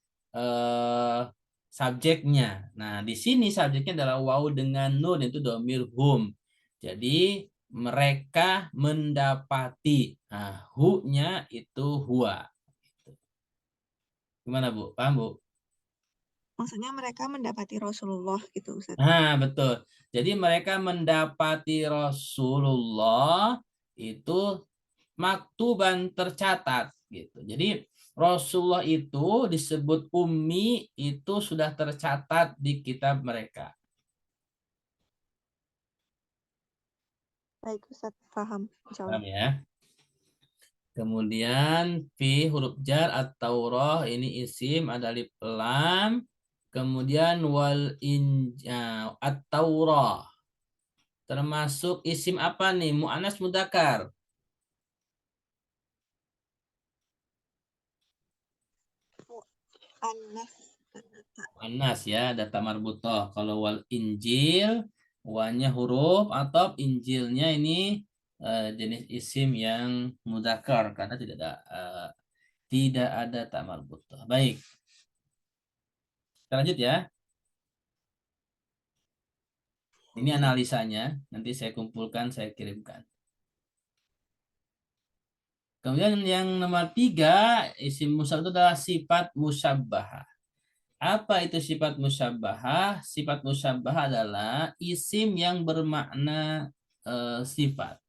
subjeknya. Nah, di sini subjeknya adalah wawu dengan nun itu domir hum. Jadi mereka mendapati. Nah, hu-nya itu huwa. Gimana Bu? Paham Bu? Maksudnya mereka mendapati Rasulullah gitu Ustaz. Nah, betul. Jadi mereka mendapati Rasulullah itu maktuban tercatat gitu. Jadi Rasulullah itu disebut ummi itu sudah tercatat di kitab mereka. Baik Ustaz, paham. Paham Insyaallah. ya? Kemudian fi huruf jar at-taurah ini isim ada alif lam. Kemudian wal at-taurah termasuk isim apa nih? Mu'annas mudzakkar. Anas. Anas ya, data marbutoh. Kalau wal injil, wanya huruf atau injilnya ini jenis isim yang mudzakkar karena tidak ada tak marbutoh. Baik, kita lanjut ya. Ini analisanya, nanti saya kumpulkan, saya kirimkan. Kemudian yang nomor 3, isim musabbah itu adalah sifat musyabbahah. Apa itu sifat musyabbahah? Sifat musyabbahah adalah isim yang bermakna sifat.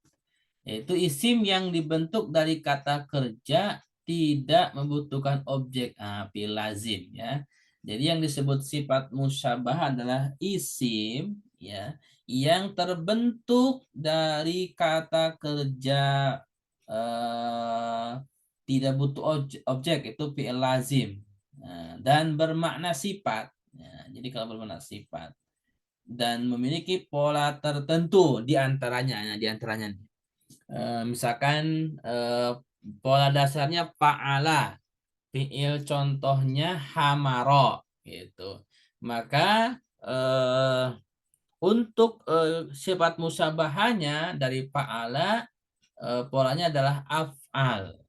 Yaitu isim yang dibentuk dari kata kerja tidak membutuhkan objek fi'il lazim ya. Jadi yang disebut sifat musyabbahah adalah isim ya yang terbentuk dari kata kerja tidak butuh objek itu fi'il lazim. Dan bermakna sifat. Jadi kalau bermakna sifat dan memiliki pola tertentu di antaranya, misalkan pola dasarnya fa'ala, fi'il contohnya hamaro gitu. Maka untuk sifat musyabahanya dari fa'ala polanya adalah af'al.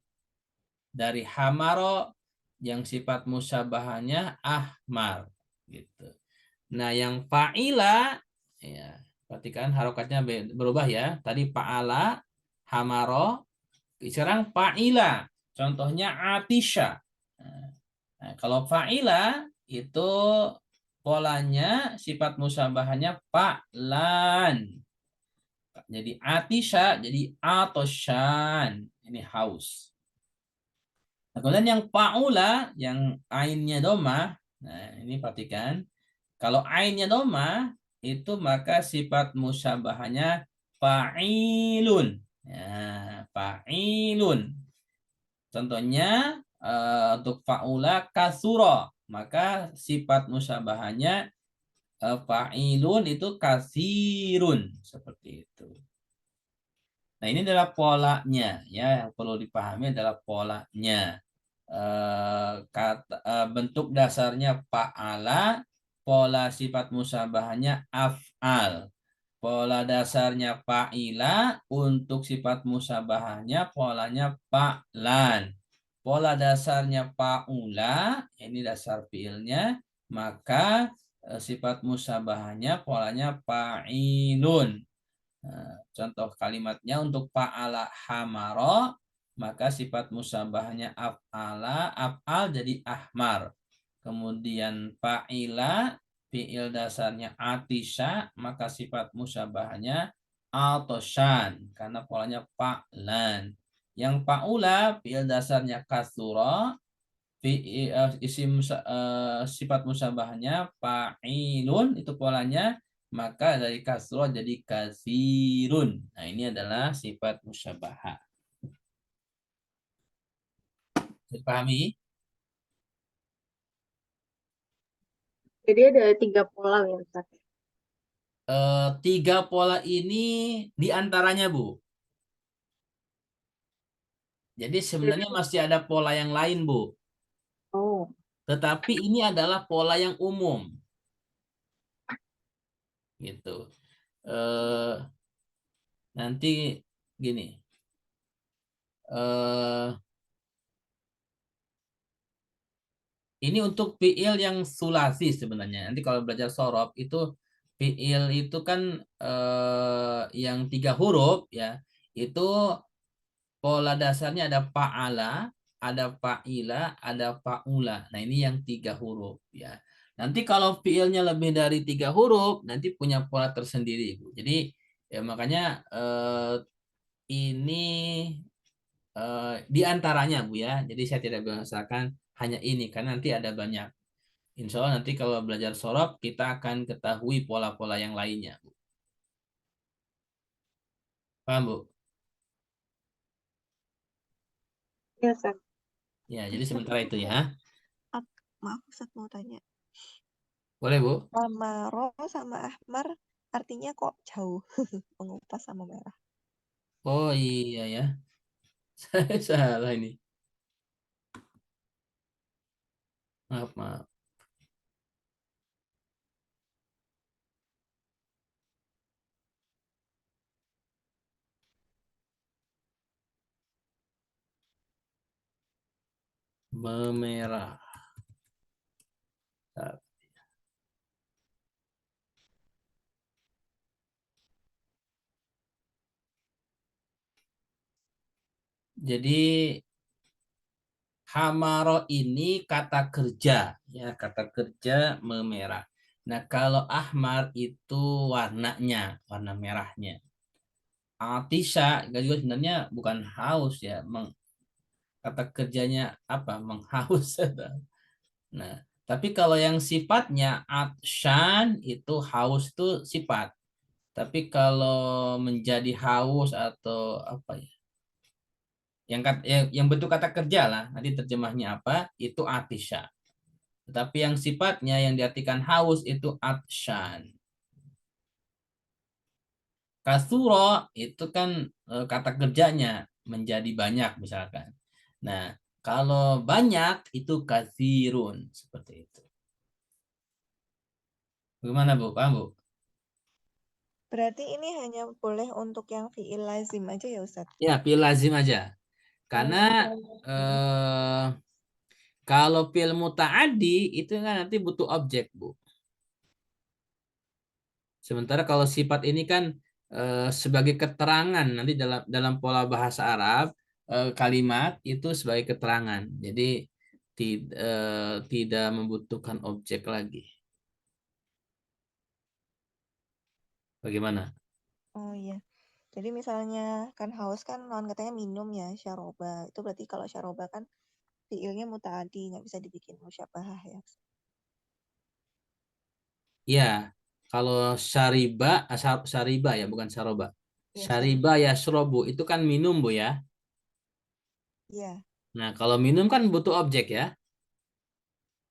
Dari hamaro yang sifat musyabahahnya ahmar gitu. Nah, yang fa'ila ya, perhatikan harokatnya berubah ya. Tadi fa'ala, hamaro, sekarang fa'ila. Contohnya atisha. Nah, kalau fa'ila itu polanya sifat musyabahahnya fa'lan. Jadi atisha jadi atoshan. Ini haus. Nah, kemudian yang fa'ula yang ainnya domah. Nah, ini perhatikan. Kalau ainnya domah itu maka sifat musyabahahnya fa'ilun. Ya, fa'ilun. Contohnya untuk fa'ula kasuro, maka sifat musyabahahnya fa'ilun itu kasirun seperti itu. Nah, ini adalah polanya ya, yang perlu dipahami adalah polanya. Bentuk dasarnya fa'ala, pola sifat musyabahahnya af'al. Pola dasarnya fa'ila, untuk sifat musyabahahnya polanya fa'lan. Pola dasarnya fa'ula, ini dasar fiilnya, maka sifat musyabahahnya polanya fa'ilun. Nah, contoh kalimatnya untuk fa'ala hamaro, maka sifat musyabahahnya af'ala, af'al jadi ahmar. Kemudian fa'ila, fi'il dasarnya atisha, maka sifat musyabahahnya atoshan, karena polanya fa'lan. Yang fa'ula, fi'il dasarnya kasuro, sifat musyabahahnya fa'ilun, itu polanya, maka dari kasroh jadi kasirun. Nah, ini adalah sifat musyabahah. Dipahami? Jadi ada 3 pola ya Ustaz. 3 pola ini diantaranya, Bu. Jadi sebenarnya masih ada pola yang lain, Bu. Oh, Tetapi ini adalah pola yang umum. Gitu. Nanti gini. Ini untuk fiil yang sulasi sebenarnya. Nanti kalau belajar sorob itu fiil itu kan yang 3 huruf ya. Itu pola dasarnya ada fa'ala, ada fa'ila, ada fa'ula. Nah, ini yang 3 huruf ya. Nanti kalau fiilnya lebih dari 3 huruf, nanti punya pola tersendiri, Bu. Jadi ya makanya ini di antaranya, Bu ya. Jadi saya tidak berdasarkan hanya ini karena nanti ada banyak. Insya Allah nanti kalau belajar sorob kita akan ketahui pola-pola yang lainnya, Bu. Paham, Bu? iya Ustaz. Ya, jadi Ustaz, sementara itu ya. maaf Ustaz mau tanya. Boleh, Bu? Hamaro sama ahmar artinya kok jauh? Mengupas sama merah. Oh iya ya. Saya salah ini. Maaf, maaf. Memerah. Jadi hamaro ini kata kerja ya, kata kerja memerah. Nah, kalau ahmar itu warnanya, warna merahnya. Atisha juga sebenarnya bukan haus ya, kata kerjanya apa? Menghaus. Nah, tapi kalau yang sifatnya atshan itu haus itu sifat. Tapi kalau menjadi haus atau apa ya? Yang bentuk kata kerja lah, nanti terjemahnya apa? Itu atisha. Tetapi yang sifatnya yang diartikan haus itu atshan. Kasuro itu kan kata kerjanya menjadi banyak misalkan. Nah, kalau banyak itu kathirun seperti itu. Bagaimana, Bu? Paham, Bu? Berarti ini hanya boleh untuk yang fi'il lazim aja ya Ustaz? Ya, pilih lazim aja. Karena Kalau fi'il muta'addi itu kan nanti butuh objek, Bu. Sementara kalau sifat ini kan sebagai keterangan nanti dalam pola bahasa Arab kalimat itu sebagai keterangan. Jadi tidak membutuhkan objek lagi. Bagaimana? Oh iya. Jadi misalnya kan haus kan lawan katanya minum ya, syaroba. Itu berarti kalau syaroba kan fiilnya mutaadi, nggak bisa dibikin musyabahah ya. Ya, kalau syariba ya, bukan saroba. Iya, Syariba syariba. ya syrobu itu kan minum, Bu ya. Iya, Nah, kalau minum kan butuh objek ya.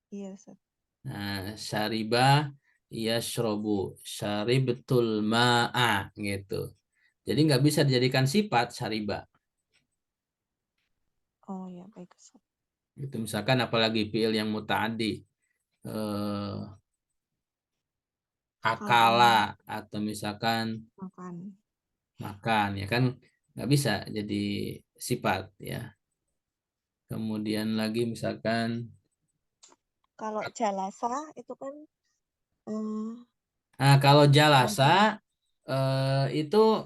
iya, Ustaz. Nah, syariba ya syrobu. Syaribtul ma'a gitu. Jadi nggak bisa dijadikan sifat syariba. Oh iya, baik, Ustaz. Itu misalkan apalagi fiil yang muta'addi. Eh, akala Kalau atau misalkan makan. makan ya kan nggak bisa jadi sifat ya. Kemudian lagi misalkan Kalau jalasa itu kan nah kalau jalasa ada. itu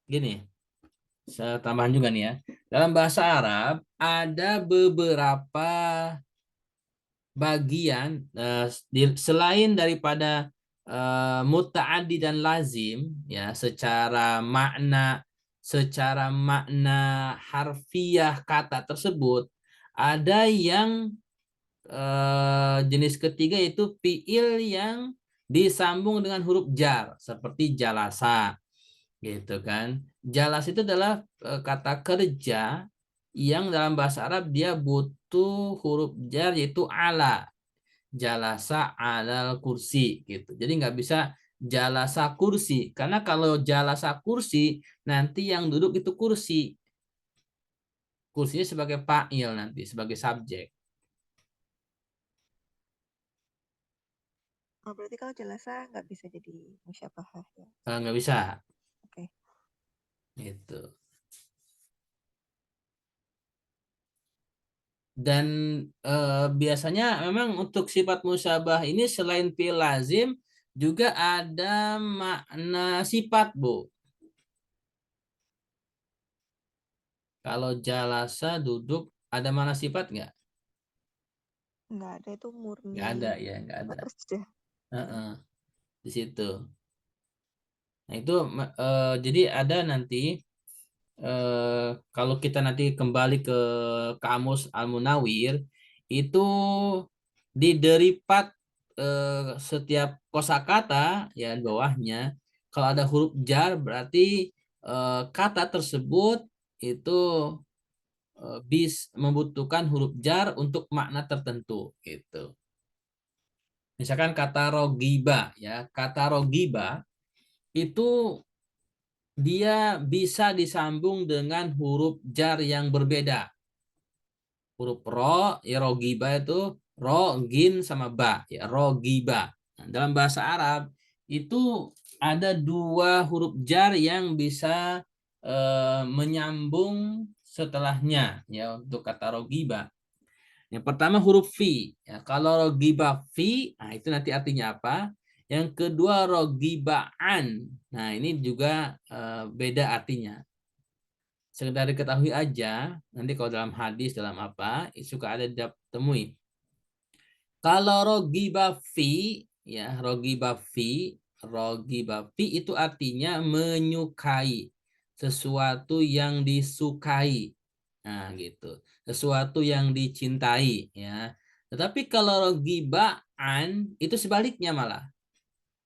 gini, saya tambahan juga nih ya. Dalam bahasa Arab ada beberapa bagian selain daripada muta'addi dan lazim ya secara makna harfiah kata tersebut ada yang jenis ketiga yaitu fiil yang disambung dengan huruf jar seperti jalasa gitu kan. Jalas itu adalah kata kerja yang dalam bahasa Arab dia butuh huruf jar yaitu ala. Jalasa alal kursi gitu. Jadi nggak bisa jalasa kursi karena kalau jalasa kursi nanti yang duduk itu kursi. Kursinya sebagai fa'il nanti sebagai subjek. Oh, berarti kalau jalasa nggak bisa jadi musyabahah ya. Nggak bisa Oke. gitu. Dan biasanya memang untuk sifat musyabah ini selain fi'il lazim juga ada makna sifat, Bu. Kalau jalasa duduk ada makna sifat nggak? Nggak ada, itu Nggak murni ada ya, nggak ada. kerja. Heeh, di situ. Nah itu jadi ada nanti kalau kita nanti kembali ke Kamus Al-Munawir itu di deripat setiap kosakata ya di bawahnya kalau ada huruf jar berarti kata tersebut itu membutuhkan huruf jar untuk makna tertentu gitu. Misalkan kata rogiba ya, kata rogiba itu dia bisa disambung dengan huruf jar yang berbeda. Huruf ro, ya rogiba itu ro, gin sama ba, ya rogiba. Nah, dalam bahasa Arab itu ada dua huruf jar yang bisa menyambung setelahnya ya untuk kata rogiba. Yang pertama huruf fi. Ya, kalau rogiba fi, nah itu nanti artinya apa? Yang kedua rogibaan. Nah ini juga beda artinya. Sekedar diketahui aja, nanti kalau dalam hadis, dalam apa, suka ada ditemui. Kalau rogiba fi, ya rogiba fi itu artinya menyukai sesuatu yang disukai. Nah, gitu. Sesuatu yang dicintai, ya. Tetapi kalau rogibaan itu sebaliknya malah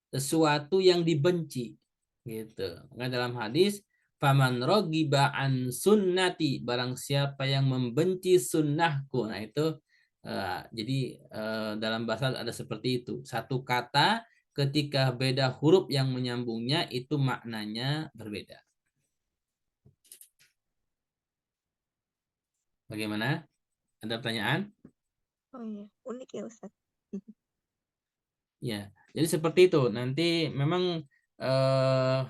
sesuatu yang dibenci gitu. Maka dalam hadis faman rogiba an sunnati barang siapa yang membenci sunnahku. Nah itu jadi dalam bahasa ada seperti itu. Satu kata ketika beda huruf yang menyambungnya itu maknanya berbeda. Bagaimana? Ada pertanyaan? Oh iya, unik ya Ustaz. Ya, jadi seperti itu. Nanti memang eh,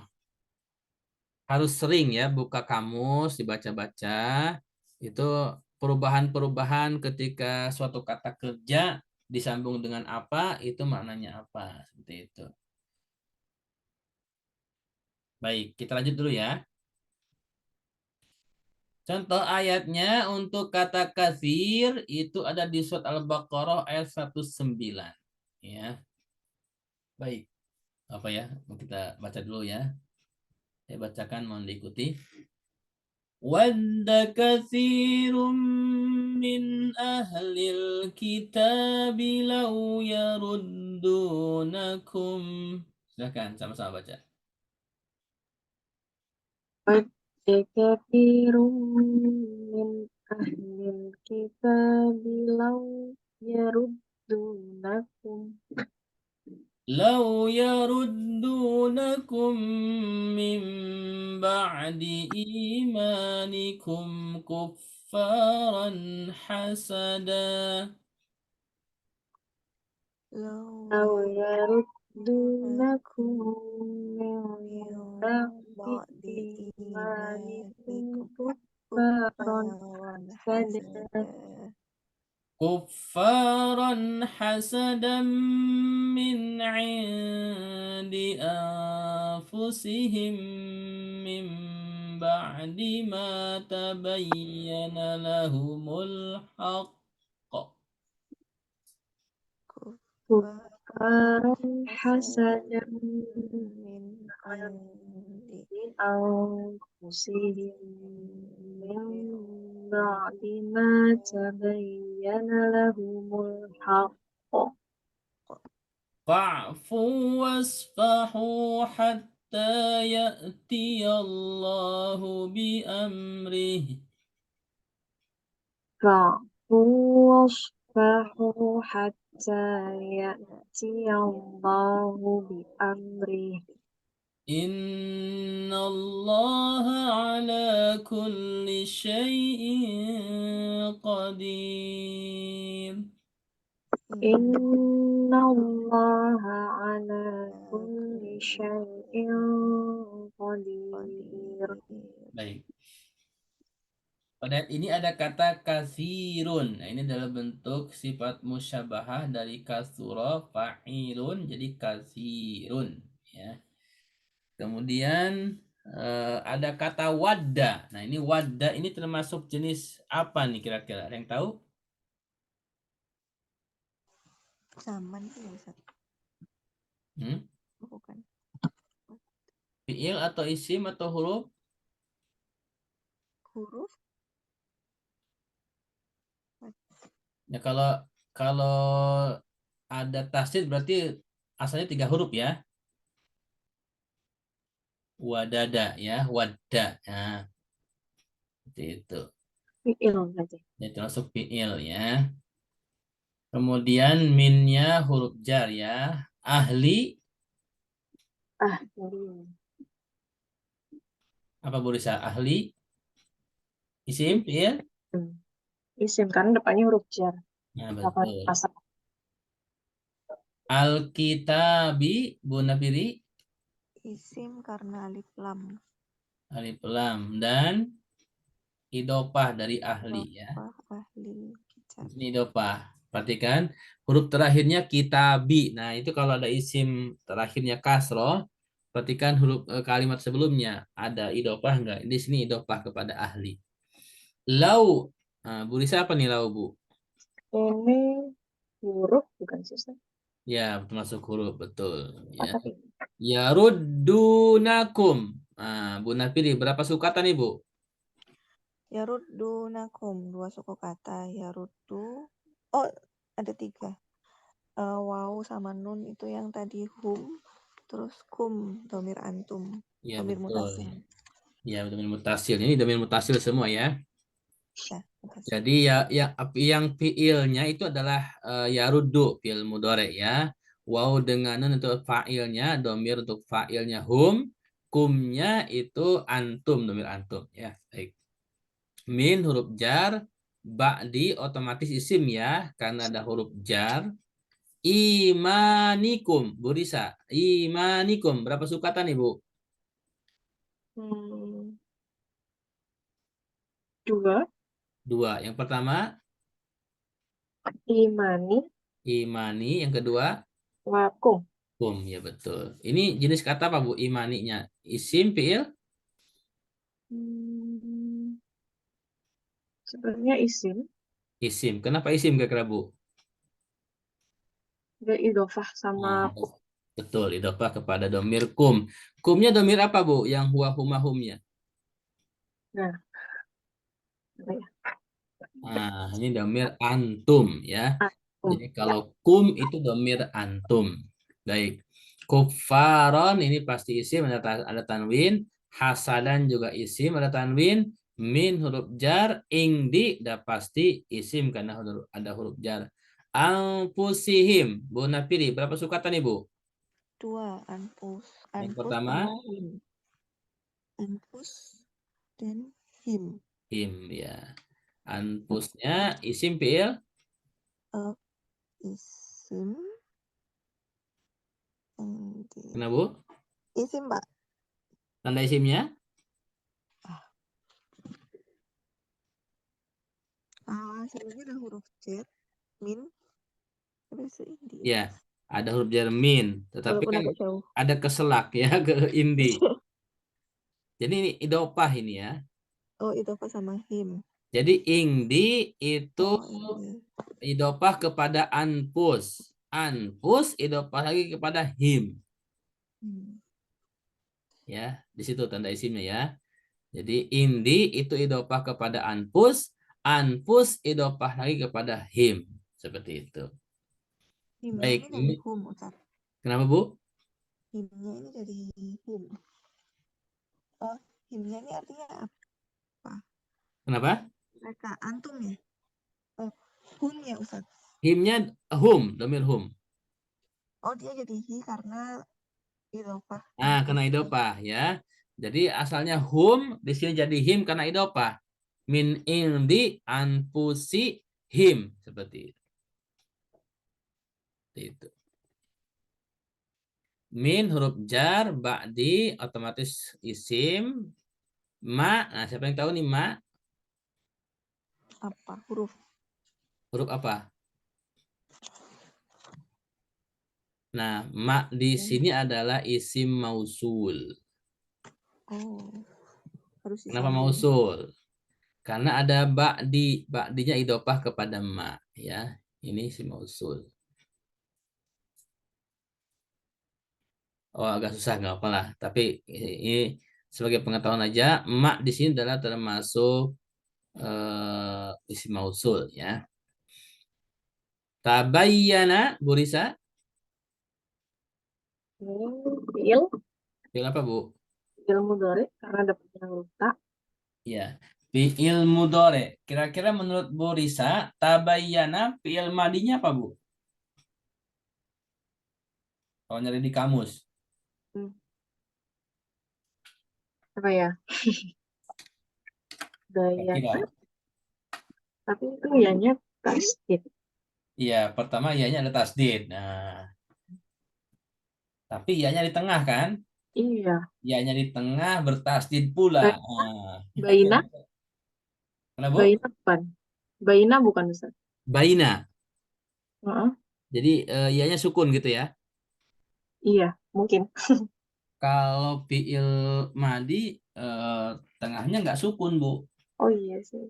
harus sering ya buka kamus, dibaca-baca. Itu perubahan-perubahan ketika suatu kata kerja disambung dengan apa, itu maknanya apa. Seperti itu. Baik, kita lanjut dulu ya. Contoh ayatnya untuk kata kafir itu ada di surat Al-Baqarah ayat 19. Ya. Baik. Apa ya? Kita baca dulu ya. Saya bacakan, mohon diikuti. Wadda katsirun min ahlil kitabi law yaruddunakum. Silakan sama-sama baca. كثير من أهل الكتاب لو يردونكم لو يردونكم من بعد إيمانكم كفارا حسدا لو يردونكم من من بعد بعد إيمانكم إيمانكم كفارا كفارا حسدا كفارا حسدا من عند أنفسهم من بعد ما تبين لهم الحق كفارا حسدا من عند أنفسهم من بعد ما تبين لهم الحق فاعفوا واصفحوا حتى يأتي الله بأمره فاعفوا واصفحوا حتى يأتي الله بأمره إن الله على كل شيء قدير إن الله على كل شيء قدير. Baik. Pada ayat ini ada kata kasirun. Nah, ini dalam bentuk sifat musyabahah dari kasura fa'ilun jadi kasirun ya. Kemudian ada kata wadda. Nah, ini wadda ini termasuk jenis apa nih kira-kira? Ada yang tahu? zaman tuh ya Ustaz? Bukan. Fi'il atau isim atau huruf? Huruf? Ya kalau ada tasdid berarti asalnya 3 huruf ya. Wadada ya, wadda. Nah, seperti itu. Fi'il saja. Ini termasuk fi'il ya. Kemudian minnya huruf jar ya. Ahli apa Burisa? Ahli isim fi'il? Isim kan depannya huruf jar. Nah, Apa betul. pasang Al-kitabi Bu Nabiri Isim karena alif lam. alif lam dan idopah dari ahli ya. Ahli kitab. Ini idopah. Perhatikan huruf terakhirnya kitabi. Nah, itu kalau ada isim terakhirnya kasroh, perhatikan huruf kalimat sebelumnya ada idopah enggak? Di sini idopah kepada ahli. Lau. Nah, Bu Risa apa nih lau, Bu? ini huruf bukan susah. Ya, termasuk huruf betul ya. Apa Yaruddunakum. Nah, Bu Nafiri berapa sukatan nih, Bu? Yaruddunakum, 2 suku kata. Yaruddu. Oh, ada 3. Waw sama nun itu yang tadi hum. Terus kum, domir antum. Ya, Domir betul. mutasil. Ya, domir mutasil. Ini domir mutasil semua ya. Ya, mutasil. Jadi yang fiilnya itu adalah yaruddu fiil mudhari ya. Waw dengan nun untuk fa'ilnya, domir untuk fa'ilnya hum, kumnya itu antum, domir antum ya. Baik. Min huruf jar, ba'di otomatis isim ya karena ada huruf jar. Imanikum, Bu Risa. Imanikum berapa sukatan Ibu? 2. Dua. Yang pertama Imani, imani, yang kedua wakum. kum. Ya betul. Ini jenis kata apa Bu? Imaninya. Isim, fiil, Hmm, sebenarnya isim, isim. Kenapa isim kira-kira Bu? dia idofah sama Nah, kum. betul. Idofah kepada domir kum. Kumnya domir apa Bu? Yang huwa huma humnya. Nah, apa ya? Nah, ini domir antum ya. Akum. Jadi kalau kum itu domir antum. Baik. Kufaron ini pasti isim ada tanwin. Hasadan juga isim ada tanwin. Min huruf jar. Ingdi udah pasti isim karena ada huruf jar. Anfusihim. Bu Napiri, berapa sukatan Ibu? 2. Anpus. Yang Anpus pertama, sama him. Anpus dan him. him ya. Anfusnya isim fiil. Uh, isim. Nanti. Kenapa Bu? Isim, Pak. Tanda isimnya? Sebelumnya ada huruf Z, min, terus ini. Ya, ada huruf jar min, tetapi Walaupun kan agak jauh. ada keselak ya ke indi. Jadi ini idopah ini ya. Oh, itu apa sama him? Jadi ingdi itu Oh, ini. idopah kepada anpus. Anpus idopah lagi kepada him. Hmm. Ya, di situ tanda isimnya ya. Jadi indi itu idopah kepada anpus, anpus idopah lagi kepada him. Seperti itu. Himnya Baik, ini dari ini hum, Ustaz. kenapa Bu? Himnya ini dari him. Oh, himnya ini artinya apa? Kenapa? Mereka, antum ya? Oh, hum ya, Ustaz. Himnya hum, domir hum. Oh, dia jadi hi karena idofah Nah, kena anpus. idopah ya. Jadi asalnya hum di sini jadi him karena idopah. Min indi anfusi him seperti itu. Min huruf jar ba'di otomatis isim. Ma, nah siapa yang tahu nih ma? Apa? Huruf. Huruf apa? Nah, ma di sini adalah isim mausul. Oh, harus Kenapa disambung. mausul? Karena ada ba'di, ba'dinya idopah kepada ma ya. Ini isim mausul. Oh, agak susah nggak apa lah. Tapi ini sebagai pengetahuan aja, emak di sini adalah termasuk isim mausul ya. Tabayyana, Bu Risa, Ini fiil, fiil apa Bu? fiil mudhari karena dapatnya huruf ta. Ya, fiil mudhari. Kira-kira menurut Bu Risa, tabayyana fiil madinya apa Bu? Kalau nyari di kamus. Hmm, apa ya? Dayana, Kira-kira. tapi itu ianya tasdid. Iya, pertama ianya ada tasdid. Nah, tapi ianya di tengah kan? Iya, Ianya di tengah bertasdid pula. Ba- Nah, itu Baina, kira-kira. Kenapa Bu? Baina bukan. Baina bukan Ustaz. Baina. Heeh, Jadi ianya sukun gitu ya. iya, mungkin. Kalau fiil madi eh, tengahnya nggak sukun, Bu. Oh iya sih.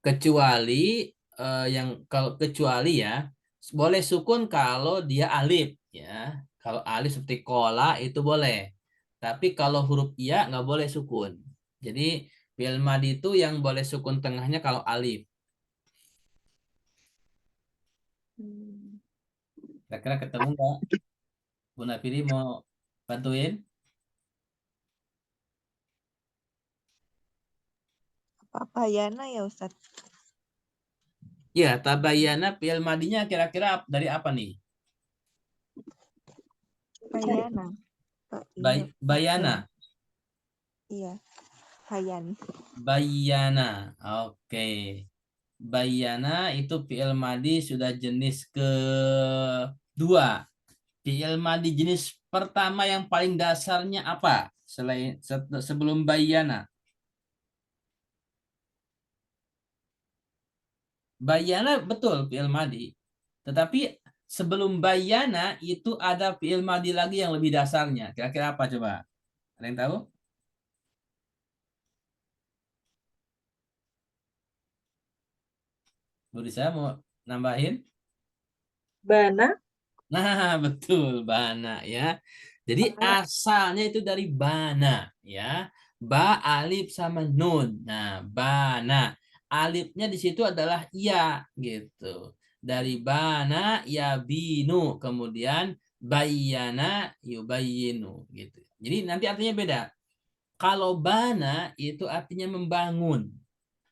Kecuali yang kalau kecuali ya boleh sukun kalau dia alif ya. Kalau alif seperti kola itu boleh. Tapi kalau huruf iya nggak boleh sukun. Jadi fiil madi itu yang boleh sukun tengahnya kalau alif. Hmm. Kira-kira ketemu nggak? Bu Nafiri mau bantuin? Apa bayana ya, Ustaz? Ya, tabayana fiil madinya kira-kira dari apa nih? Bayana. Bayana. Iya, hayan. Bayana. Oke. Bayana itu fi'il madi sudah jenis kedua. Fi'il madi jenis pertama yang paling dasarnya apa? Sebelum bayana. Bayana betul fi'il madi. Tetapi sebelum bayana itu ada fi'il madi lagi yang lebih dasarnya. Kira-kira apa coba? Ada yang tahu? Budi saya mau nambahin? Bana, Nah, betul, bana ya. Jadi bana. asalnya itu dari bana ya. Ba, alif sama nun. Nah, bana. Alifnya di situ adalah ya gitu. Dari bana ya binu, kemudian bayana yubayinu gitu. Jadi nanti artinya beda. Kalau bana itu artinya membangun.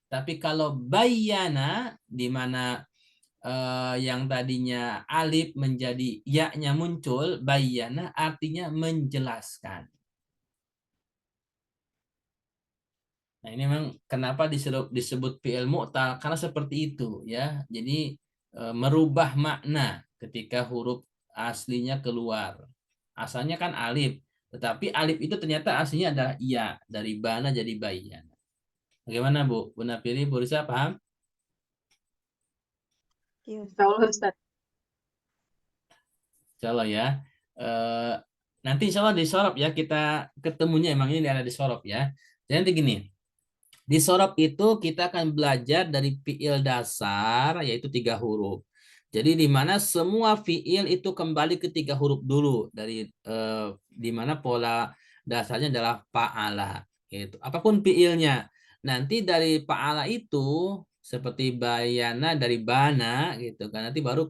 Tapi kalau bayana di mana yang tadinya alif menjadi ya-nya muncul, bayana artinya menjelaskan. Nah, ini memang kenapa disebut fi'il mu'tal karena seperti itu ya. Jadi merubah makna ketika huruf aslinya keluar. Asalnya kan alif, tetapi alif itu ternyata aslinya adalah iya, dari bana jadi bayana. Bagaimana Bu? Bu Nafiri, Bu Risa paham? Iya, Insya Allah Ustaz. Ustadz. Insya Allah ya. Eh, nanti insya Allah di sorop ya kita ketemunya emang ini ada di sorop ya. Jadi nanti gini, di sorop itu kita akan belajar dari fiil dasar yaitu 3 huruf. Jadi di mana semua fiil itu kembali ke 3 huruf dulu dari di mana pola dasarnya adalah fa'ala. Gitu. Apapun fiilnya. Nanti dari fa'ala itu seperti bayana dari bana gitu kan. Nanti baru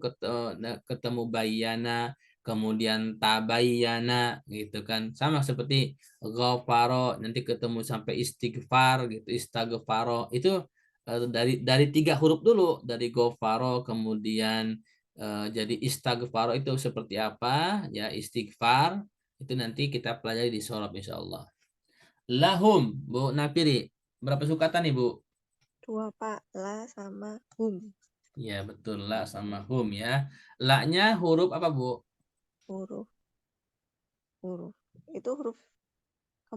ketemu bayana, kemudian tabayana gitu kan. Sama seperti ghafaro nanti ketemu sampai istighfar gitu istaghfaro itu dari 3 huruf dulu dari ghafaro kemudian jadi istaghfaro itu seperti apa ya istighfar itu nanti kita pelajari di sorab insyaallah. Lahum Bu Nafiri berapa sukatan nih Bu? 2 Pak, la sama hum. Ya betul la sama hum ya. La-nya huruf apa Bu? Huruf huruf. Itu huruf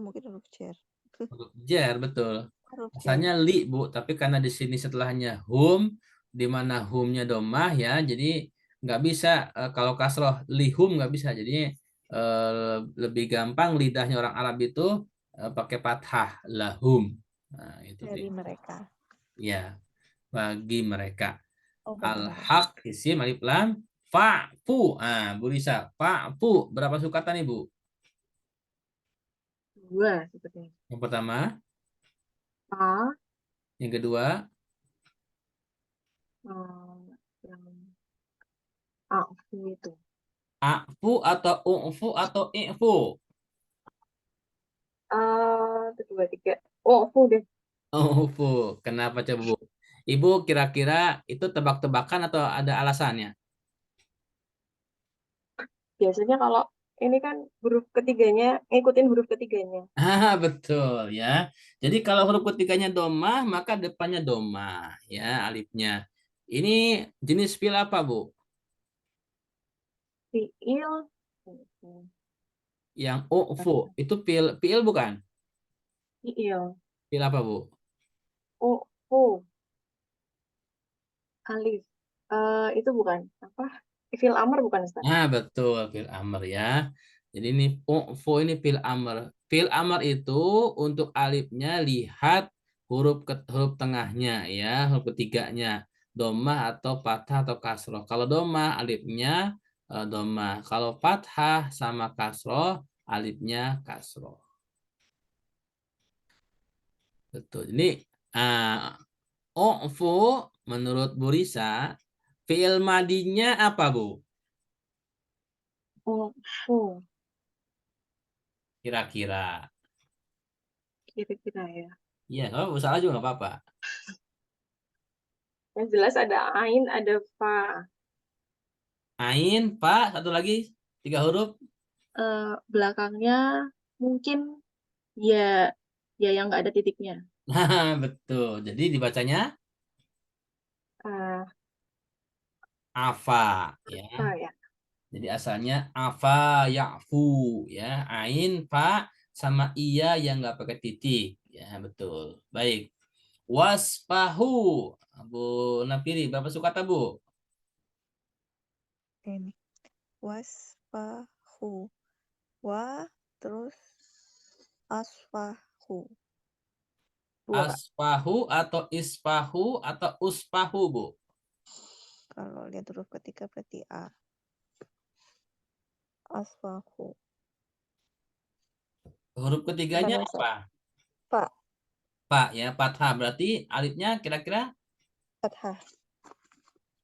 mungkin huruf jar. Huruf jar betul. Huruf jar. Asalnya li Bu, tapi karena di sini setelahnya hum, di mana humnya domah ya, jadi nggak bisa kalau kasroh lihum nggak bisa. Jadi lebih gampang lidahnya orang Arab itu pakai fathah lahum. Nah, itu Dari dia. mereka. Ya, bagi mereka. Oh, bagi mereka. Al-haq isim alif lam fa'fu. Ah, Bu Risa, fa'fu berapa sukatan Ibu? 2 sepertinya. Yang pertama, A, yang kedua, yang A itu. a'fu atau u'fu atau i'fu? Kedua, tiga. Oh, aku deh. Oh, Bu. Kenapa coba, Bu? Ibu kira-kira itu tebak-tebakan atau ada alasannya? Biasanya kalau ini kan huruf ketiganya, ngikutin huruf ketiganya. Ah, betul ya. Jadi kalau huruf ketiganya domah, maka depannya domah ya, alifnya. Ini jenis fil apa, Bu? Fiil. Yang u'fu. Itu fil bukan? Fiil. Fil apa, Bu? Oh, oh, alif. Itu bukan apa? Fiil amar bukan Ustaz? Nah, betul, fil amr ya. Jadi ini u'fu ini fil amr. Fil amr itu untuk alifnya lihat huruf tengahnya ya, huruf ketiganya. Domah atau fathah atau kasroh. Kalau domah alifnya domah. Kalau fathah sama kasroh alifnya kasroh. Betul. Ini u'fu menurut Bu Risa fiil madinya apa, Bu? Oh, oh, Kira-kira. kira-kira ya. Iya, kalau salah juga nggak apa-apa. Yang jelas ada ain, ada fa. Ain, Pak, satu lagi, 3 huruf. Belakangnya mungkin ya, ya yang nggak ada titiknya. Nah, betul. Jadi dibacanya Eh, afa, ya. Apa ya? Jadi asalnya afa ya'fu, ya. Ain, fa, sama iya yang nggak pakai titik. Ya, betul. Baik. waspahu. Bu Napiri, Bapak suka tak, Bu? Ini. Waspahu. Wa, terus asfahu. Dua, Kak. Aspahu atau ispahu atau uspahu, Bu? Kalau lihat huruf ketiga berarti A. Asfahu. Huruf ketiganya Gimana, Ustaz? apa? Pak. Pak ya, fathah. Berarti alifnya kira-kira Fathah.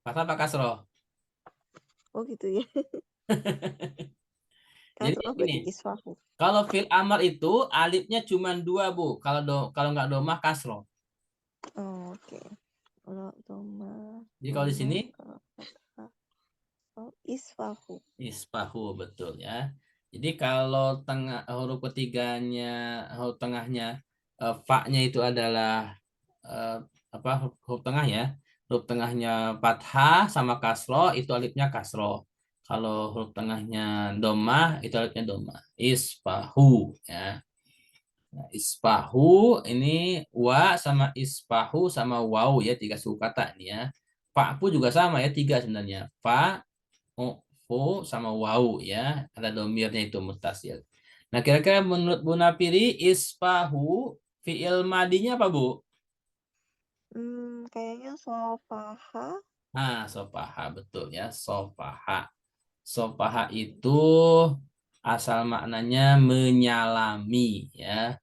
fathah apa kasroh? Oh gitu ya. Jadi Kasroh gini, berarti isfahu. kalau fil amr itu alifnya cuma dua, Bu. Kalau nggak domah kasroh. Oh, oke. Kalau doma, Jadi kalau di sini kalau fathah. Oh, isfahu. ispahu, betul ya. Jadi kalau tengah huruf ketiganya, huruf tengahnya, fa-nya itu adalah eh, apa huruf tengah ya. Huruf tengahnya fathah sama kasroh itu alifnya kasroh. Kalau huruf tengahnya domah itu alifnya domah. Ispahu ya. Nah, ispahu ini wa sama ispahu sama waw ya, tiga suku kata ini ya. Fa'pu juga sama ya, tiga sebenarnya. Fa, fu sama waw ya. Ada domirnya itu mutasil. Nah, kira-kira menurut Bu Napiri ispahu fi'il madinya apa, Bu? Kayaknya sofaha. Nah, sopaha betul ya, sopaha. Sopaha itu asal maknanya menyalami ya.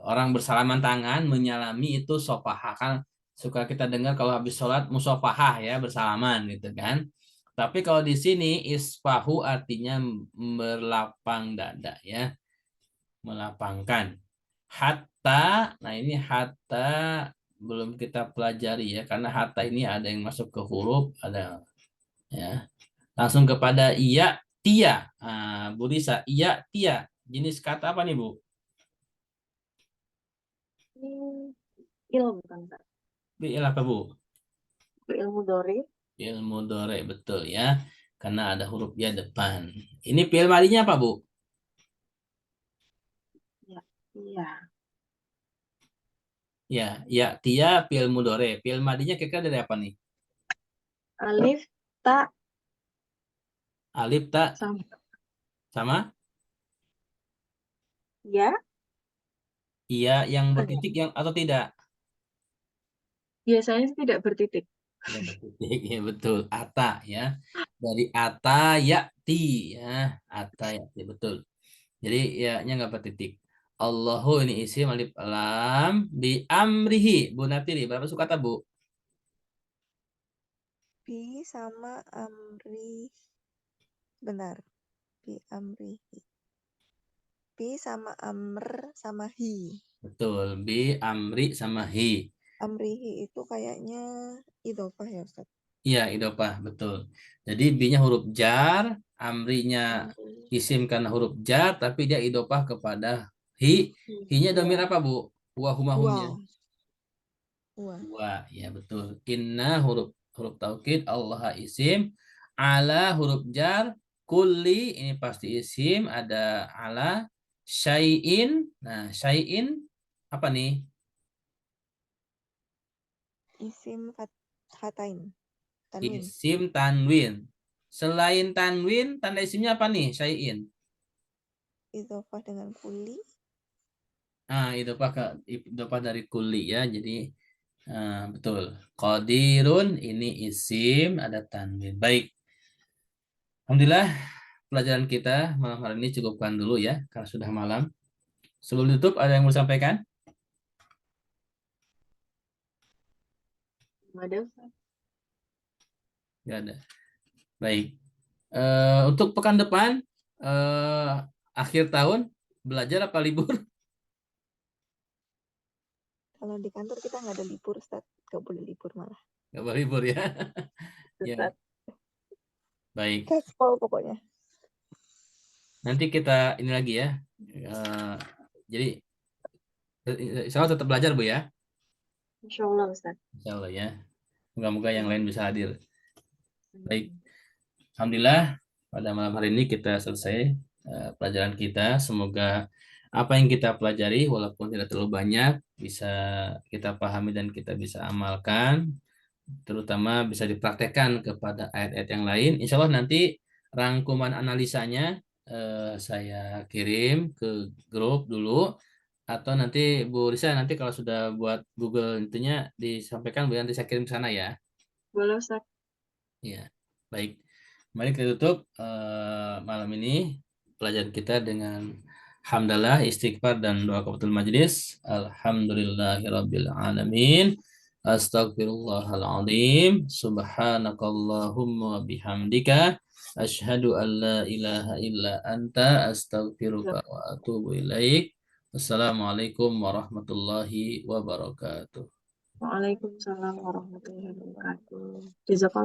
Orang bersalaman tangan menyalami itu sopaha, kan suka kita dengar kalau habis sholat musofahah ya, bersalaman gitu kan. Tapi kalau di sini isfahu artinya berlapang dada ya, melapangkan. Hatta, nah ini hatta belum kita pelajari ya, karena hatta ini ada yang masuk ke huruf, ada ya. Langsung kepada iya tia. Nah, Bu Risa, iya tia. Jenis kata apa nih, Bu? Ini il bukan, Ustaz. Fi'il apa, Bu? Fi'il mudhari. Fi'il mudhari, betul ya. Karena ada huruf ya depan. Ini fi'il madinya apa, Bu? Ya, iya. Ya, ya tia fi'il mudhari. Fi'il madinya kira-kira dari apa nih? Alif, ta, Alif tak sama sama ya. iya yang Ada. bertitik yang atau tidak? Biasanya sih tidak bertitik. Tidak bertitik ya, betul. Ata ya. Dari ata ya'ti ya. Ata ya'ti, betul. Jadi ya-nya nggak bertitik. Allahu ini isim alif lam bi amrihi. Bu Napiri, berapa suku kata, Bu? Bi sama amri. Benar. Bi amrihi. Bi sama amr sama hi. Betul, bi amri sama hi. Amrihi itu kayaknya idhofah ya, Ustaz? Iya, idopah, betul. Jadi bi-nya huruf jar, amrinya Amri. isim karena huruf jar, tapi dia idopah kepada hi. Hi-nya domir Ya. apa, Bu? Huwa humahumnya. Wa. Wa. Wa, ya betul. Inna huruf huruf taukid, Allah isim, ala huruf jar, kulli ini pasti isim, ada ala, syai'in. Nah, syai'in apa nih? Isim fatain. Tanwin. Isim tanwin. Selain tanwin, tanda isimnya apa nih? Syai'in. Idhofah dengan kuli. Ah, idopah dari kuli ya. Jadi betul. Qadirun ini isim, ada tanwin. Baik. Alhamdulillah pelajaran kita malam hari ini cukupkan dulu ya, karena sudah malam. Sebelum tutup, ada yang mau sampaikan? Ada, Ustaz. Tidak ada. Baik. Untuk pekan depan, eh, akhir tahun, belajar apa libur? Kalau di kantor kita nggak ada libur, Ustaz. Nggak boleh libur malah. Nggak boleh libur ya. Ya, Ustaz. baik. Gaspol pokoknya. Nanti kita ini lagi ya. Jadi, insya Allah tetap belajar, Bu ya. Insya Allah, Ustaz. Insya Allah ya. Moga-moga yang lain bisa hadir. Baik. Alhamdulillah pada malam hari ini kita selesai pelajaran kita. Semoga apa yang kita pelajari walaupun tidak terlalu banyak bisa kita pahami dan kita bisa amalkan, terutama bisa dipraktekkan kepada ayat-ayat yang lain. Insya Allah nanti rangkuman analisanya saya kirim ke grup dulu, atau nanti Bu Risa nanti kalau sudah buat Google intinya disampaikan, Bu, nanti saya kirim ke sana ya. Boleh Ustaz. Ya, baik. Mari kita tutup malam ini pelajaran kita dengan hamdalah, istighfar, dan doa kafatul majlis. Alhamdulillahirabbil alamin. Astagfirullahaladzim. Subhanakallahumma bihamdika. Asyhadu an la ilaha illa anta astaghfiruka wa atubu ilaik. Wassalamualaikum warahmatullahi wabarakatuh. Waalaikumsalam warahmatullahi wabarakatuh. Jazakallah.